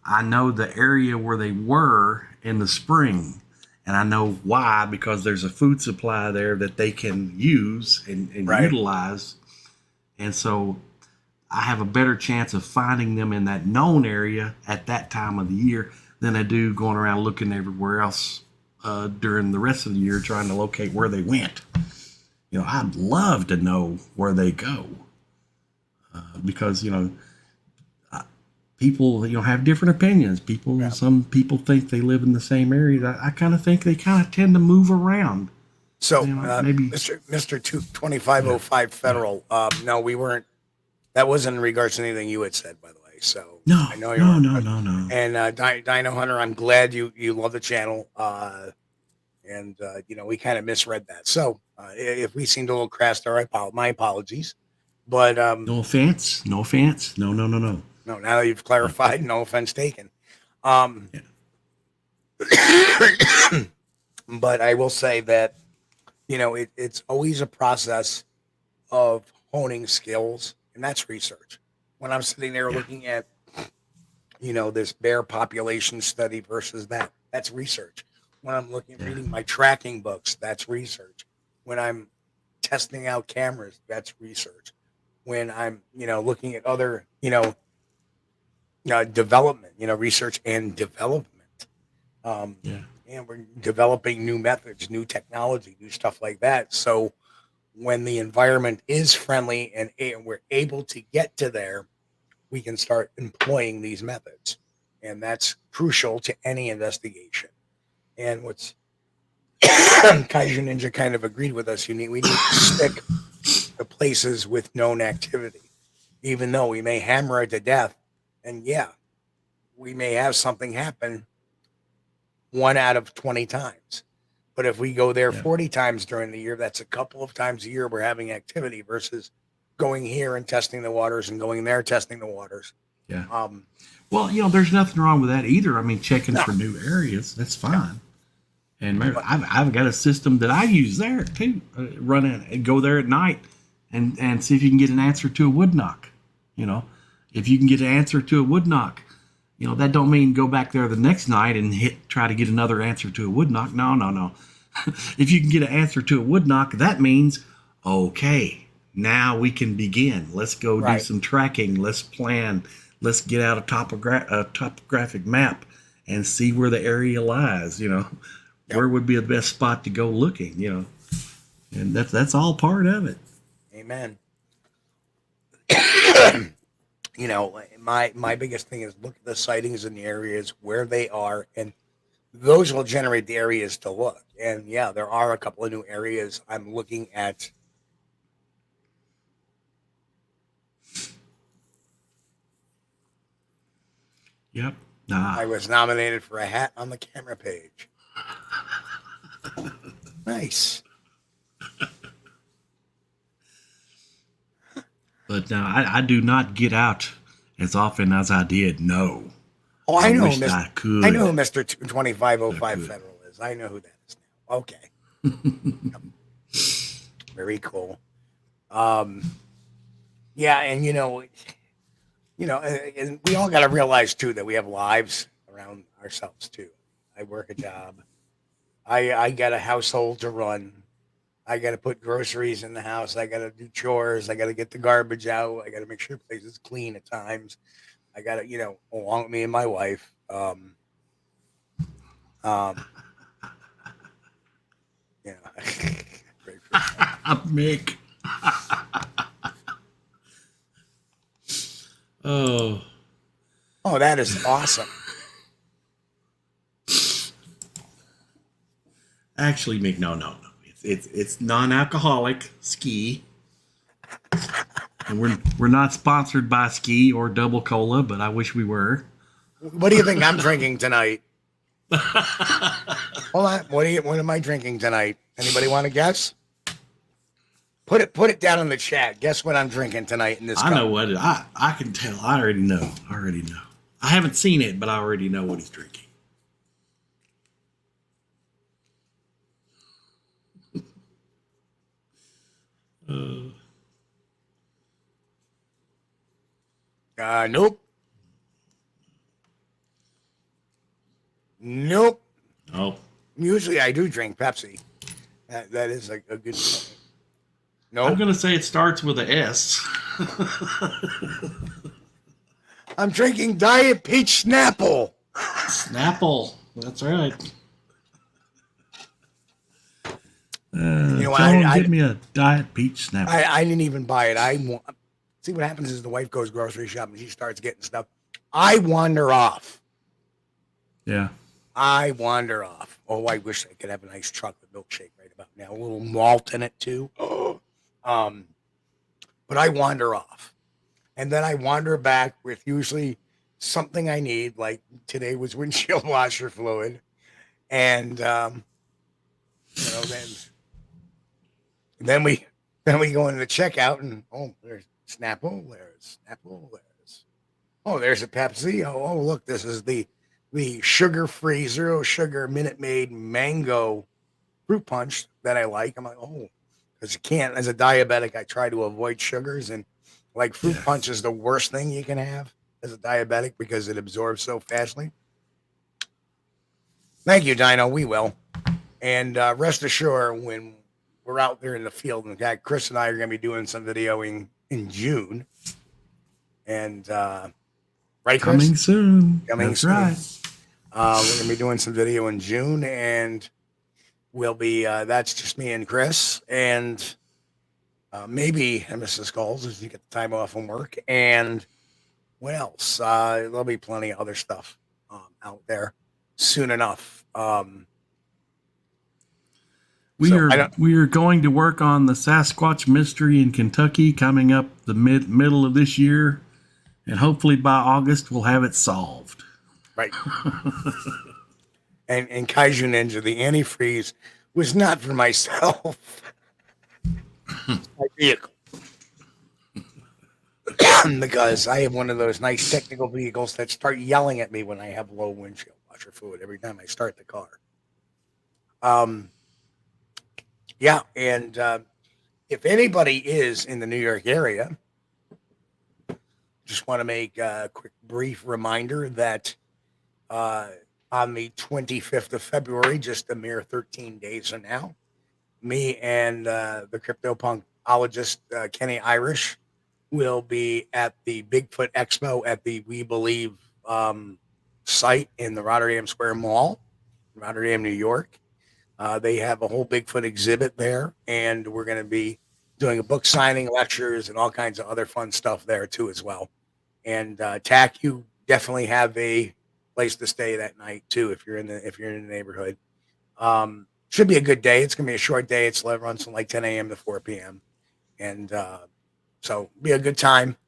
I know the area where they were in the spring. And I know why, because there's a food supply there that they can use and utilize. And so I have a better chance of finding them in that known area at that time of the year than I do going around looking everywhere else during the rest of the year trying to locate where they went. You know, I'd love to know where they go because, you know, people, you know, have different opinions. Some people think they live in the same area. I kind of think they kind of tend to move around. So, you know, maybe Mr. 2505 Federal. No, we weren't. That wasn't in regards to anything you had said, by the way. So no, I know no. And Dino Hunter, I'm glad you love the channel. You know, we kind of misread that. So if we seemed a little crass there, my apologies. But no offense. No. No, now that you've clarified, no offense taken. But I will say that, you know, it's always a process of honing skills, and that's research. When I'm sitting there looking at, you know, this bear population study versus that's research. When I'm reading my tracking books, that's research. When I'm testing out cameras, that's research. When I'm, you know, looking at other, you know, development, you know, research and development. And we're developing new methods, new technology, new stuff like that. So when the environment is friendly and we're able to get to there, we can start employing these methods. And that's crucial to any investigation. And what's Kaiju Ninja kind of agreed with us, we need to stick to places with known activity, even though we may hammer it to death. And yeah, we may have something happen 1 out of 20 times. But if we go there 40 times during the year, that's a couple of times a year we're having activity versus going here and testing the waters and going there testing the waters. Yeah. Well, you know, there's nothing wrong with that either. I mean, checking for new areas, that's fine. And I've got a system that I use there too. Run it and go there at night and see if you can get an answer to a wood knock. You know, if you can get an answer to a wood knock, you know, that don't mean go back there the next night and try to get another answer to a wood knock. No. if you can get an answer to a wood knock, that means, okay, now we can begin. Let's go do some tracking. Let's plan. Let's get out a topographic map and see where the area lies, you know. Yep. Where would be the best spot to go looking, you know. And that's all part of it. Amen. You know, my biggest thing is look at the sightings in the areas where they are, and those will generate the areas to look. And yeah, there are a couple of new areas I'm looking at. Yep. I was nominated for a hat on the camera page. Nice. But no, I do not get out as often as I did. No. Oh, I know. Wish I could. I know who Mr. 2505 Federal is. I know who that is now. Okay. Very cool. Yeah, and you know, and we all got to realize too that we have lives around ourselves too. I work a job. I got a household to run. I got to put groceries in the house. I got to do chores. I got to get the garbage out. I got to make sure the place is clean at times. I got to, you know, along with me and my wife. Yeah. Mick. Oh, that is awesome. Actually, Mick, no. It's non-alcoholic ski, and we're not sponsored by Ski or Double Cola, but I wish we were. What do you think I'm drinking tonight? Hold on. What am I drinking tonight? Anybody want to guess? Put it down in the chat. Guess what I'm drinking tonight in this cup. I know what I can tell. I already know. I haven't seen it, but I already know what he's drinking. Nope. Oh. Usually I do drink Pepsi. That is a good point. Nope. I'm going to say it starts with a S. I'm drinking Diet Peach Snapple. Snapple. That's right. Give me a Diet Peach Snapple. I didn't even buy it. See what happens is the wife goes grocery shopping. She starts getting stuff. I wander off. Yeah. I wander off. Oh, I wish I could have a nice chocolate milkshake right about now. A little malt in it too. But I wander off. And then I wander back with usually something I need, like today was windshield washer fluid. And then we go into the checkout and there's Snapple, there's a Pepsi. Oh, look, this is the sugar-free, zero sugar Minute Maid mango fruit punch that I like. I'm like, because you can't, as a diabetic, I try to avoid sugars, and like fruit punch is the worst thing you can have as a diabetic because it absorbs so fastly. Thank you, Dino. We will. And rest assured, when we're out there in the field, in fact, Chris and I are going to be doing some videoing in June. And right, Chris? Coming soon. That's soon. Right. We're going to be doing some video in June, and we'll be, that's just me and Chris, and maybe Mrs. Kulls as you get the time off from work. And what else? There'll be plenty of other stuff out there soon enough. We are going to work on the Sasquatch mystery in Kentucky coming up the middle of this year, and hopefully by August we'll have it solved. Right. and Kaiju Ninja, the antifreeze was not for myself. My vehicle. Because I have one of those nice technical vehicles that start yelling at me when I have low windshield washer fluid every time I start the car. Yeah, and if anybody is in the New York area, just want to make a quick brief reminder that on on the 25th of February, just a mere 13 days from now. Me and the cryptopunkologist Kenny Irish will be at the Bigfoot Expo at the We Believe site in the Rotterdam Square Mall, Rotterdam, New York. They have a whole Bigfoot exhibit there, and we're going to be doing a book signing, lectures, and all kinds of other fun stuff there too as well. And Tack, you definitely have a place to stay that night too if you're in the neighborhood. Should be a good day. It's going to be a short day. It's runs from like 10 a.m. to 4 p.m. And so be a good time.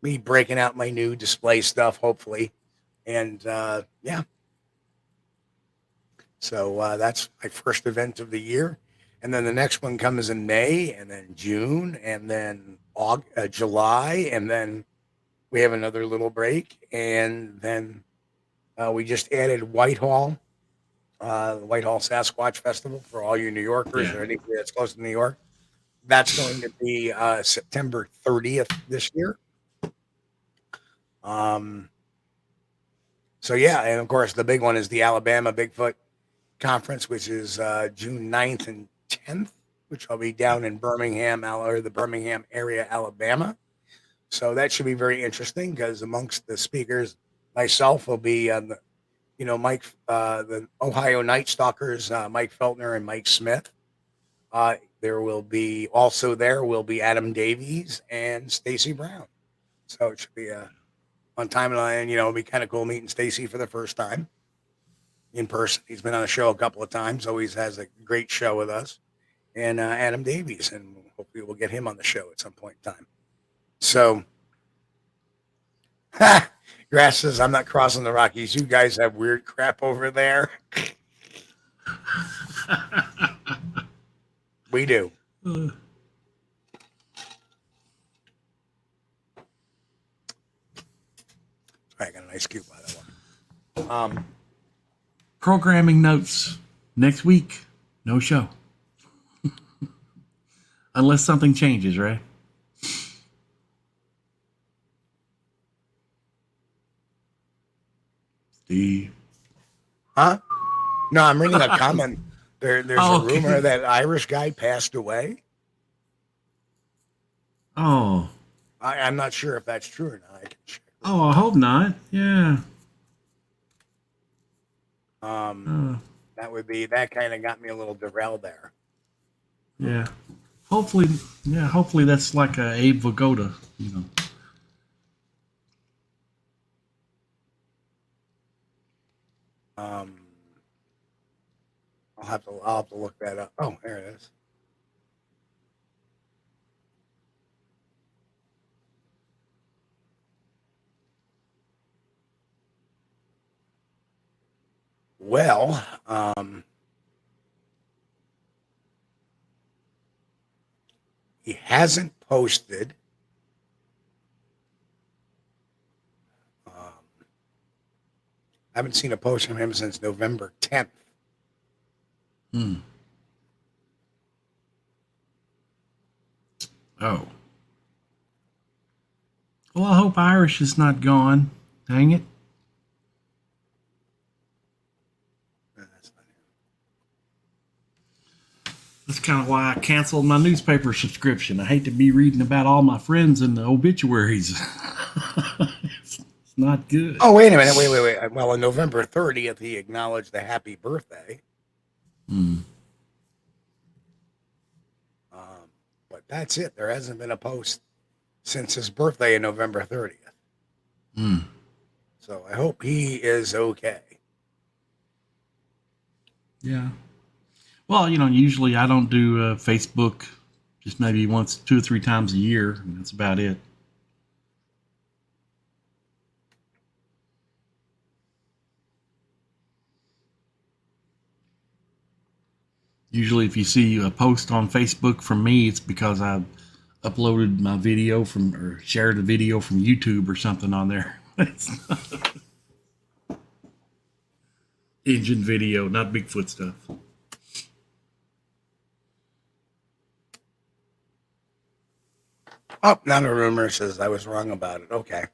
Me breaking out my new display stuff, hopefully. And yeah. So that's my first event of the year. And then the next one comes in May, and then June, and then July, and then we have another little break. And then we just added Whitehall, the Whitehall Sasquatch Festival for all you New Yorkers or anybody that's close to New York. That's going to be September 30th this year. So yeah, and of course the big one is the Alabama Bigfoot Conference, which is June 9th and 10th, which I'll be down in Birmingham, or the Birmingham area, Alabama. So that should be very interesting because amongst the speakers, myself will be Mike, the Ohio Night Stalkers, Mike Feltner and Mike Smith. There will be Adam Davies and Stacy Brown. So it should be a fun time, and it'll be kind of cool meeting Stacy for the first time in person. He's been on the show a couple of times, always has a great show with us. And Adam Davies, and hopefully we'll get him on the show at some point in time. So, Grass says, I'm not crossing the Rockies. You guys have weird crap over there. We do. I got a nice cube by that one. Programming notes. Next week, no show. Unless something changes, right? Steve. Huh? No, I'm reading a comment. There's a rumor that Irish guy passed away. Oh. I'm not sure if that's true or not. I can check. Oh, I hope not. Yeah. That kind of got me a little derailed there. Yeah. Hopefully that's like a Abe Vigoda, I'll have to look that up. Oh, there it is. Well, he hasn't posted. I haven't seen a post from him since November 10th. Oh. Well, I hope Irish is not gone. Dang it. That's kind of why I canceled my newspaper subscription. I hate to be reading about all my friends in the obituaries. It's not good. Oh, wait a minute. Wait. Well, on November 30th, he acknowledged the happy birthday. But that's it. There hasn't been a post since his birthday on November 30th. So I hope he is okay. Yeah. Well, usually I don't do Facebook, just maybe once, 2 or 3 times a year, and that's about it. Usually if you see a post on Facebook from me, it's because I've uploaded my video or shared a video from YouTube or something on there. Engine video, not Bigfoot stuff. Oh, not a rumor says I was wrong about it. Okay.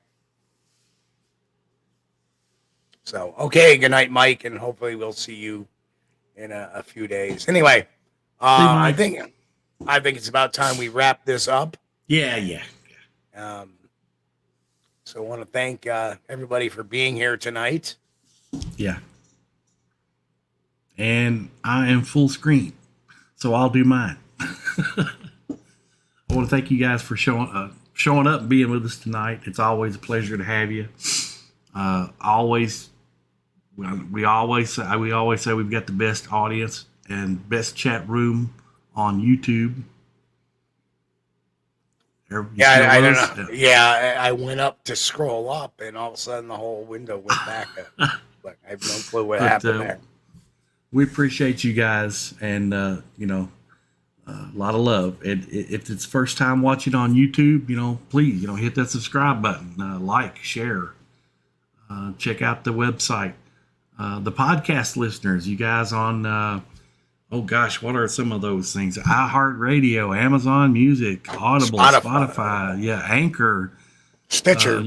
So, okay, good night, Mike, and hopefully we'll see you in a few days. Anyway, I think it's about time we wrap this up. Yeah. So I want to thank everybody for being here tonight. Yeah. And I am full screen, so I'll do mine. I want to thank you guys for showing up and being with us tonight. It's always a pleasure to have you. We always say we've got the best audience and best chat room on YouTube. Yeah, I don't know. Yeah, I went up to scroll up, and all of a sudden the whole window went back up. But I have no clue what happened there. We appreciate you guys, and a lot of love. If it's first time watching on YouTube, please, hit that subscribe button, like, share, check out the website. The podcast listeners, you guys on. Oh gosh, what are some of those things? iHeartRadio, Amazon Music, Audible, Spotify, Anchor, Stitcher.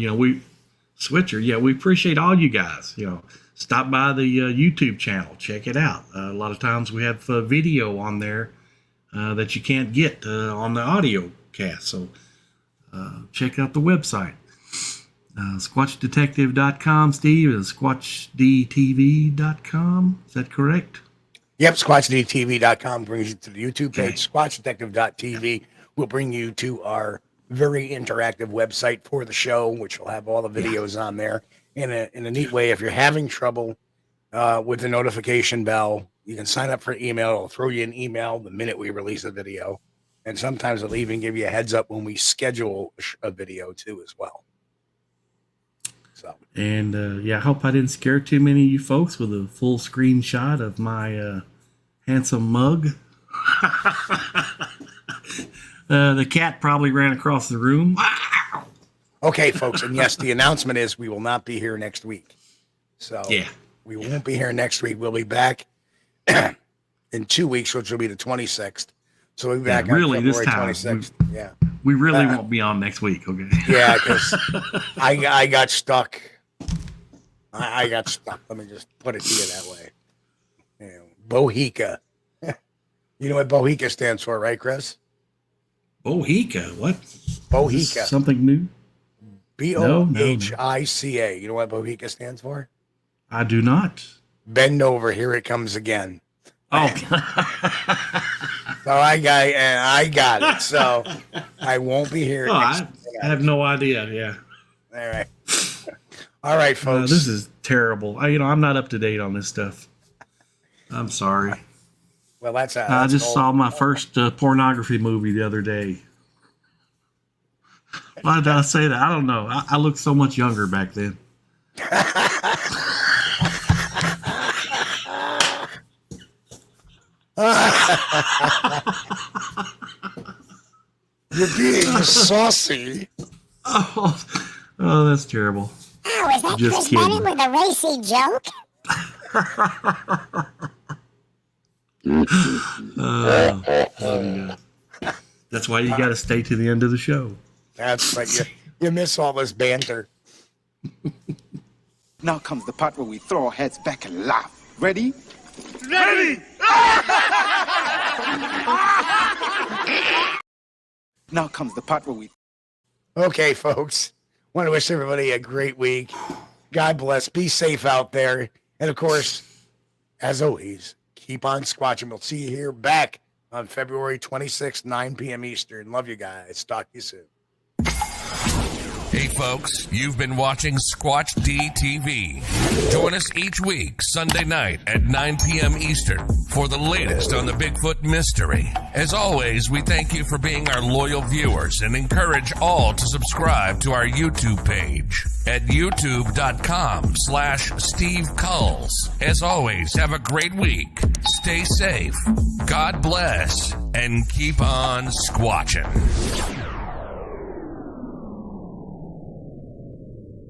Switcher. Yeah, we appreciate all you guys. Stop by the YouTube channel, check it out. A lot of times we have video on there that you can't get on the audio cast. So check out the website. Squatchdetective.com, Steve, is Squatch-DTV.com. Is that correct? Yep, Squatch-DTV.com brings you to the YouTube page. Squatchdetective.tv will bring you to our very interactive website for the show, which will have all the videos on there. In a neat way, if you're having trouble with the notification bell, you can sign up for email. It'll throw you an email the minute we release a video. And sometimes it'll even give you a heads up when we schedule a video too as well. So. And I hope I didn't scare too many of you folks with a full screenshot of my handsome mug. The cat probably ran across the room. Okay, folks, and yes, the announcement is we will not be here next week. So we won't be here next week. We'll be back in 2 weeks, which will be the 26th. So we'll be back on February 26th. We really won't be on next week, okay? Yeah, because I got stuck. I got stuck. Let me just put it to you that way. Bohica. You know what Bohica stands for, right, Chris? Bohica? What? Bohica. Something new? Bohica. You know what Bohica stands for? I do not. Bend over. Here it comes again. Oh. So I got it. So I won't be here. I have no idea. Yeah. All right. All right, folks. This is terrible. I'm not up to date on this stuff. I'm sorry. Well, that's I just saw my first pornography movie the other day. Why did I say that? I don't know. I looked so much younger back then. You're being saucy. Oh, that's terrible. Oh, is that Chris Bennett with a racy joke? That's why you got to stay to the end of the show. That's right. You miss all this banter. Now comes the part where we throw our heads back and laugh. Ready? Ready! Now comes the part where we... Okay, folks. Want to wish everybody a great week. God bless. Be safe out there. And, of course, as always, keep on squatching. We'll see you here back on February 26th, 9 p.m. Eastern. Love you guys. Talk to you soon. Hey folks, you've been watching Squatch-DTV. Join us each week, Sunday night at 9 p.m. Eastern for the latest on the Bigfoot mystery. As always, we thank you for being our loyal viewers and encourage all to subscribe to our YouTube page at youtube.com/Steve Kulls. As always, have a great week. Stay safe. God bless and keep on squatching.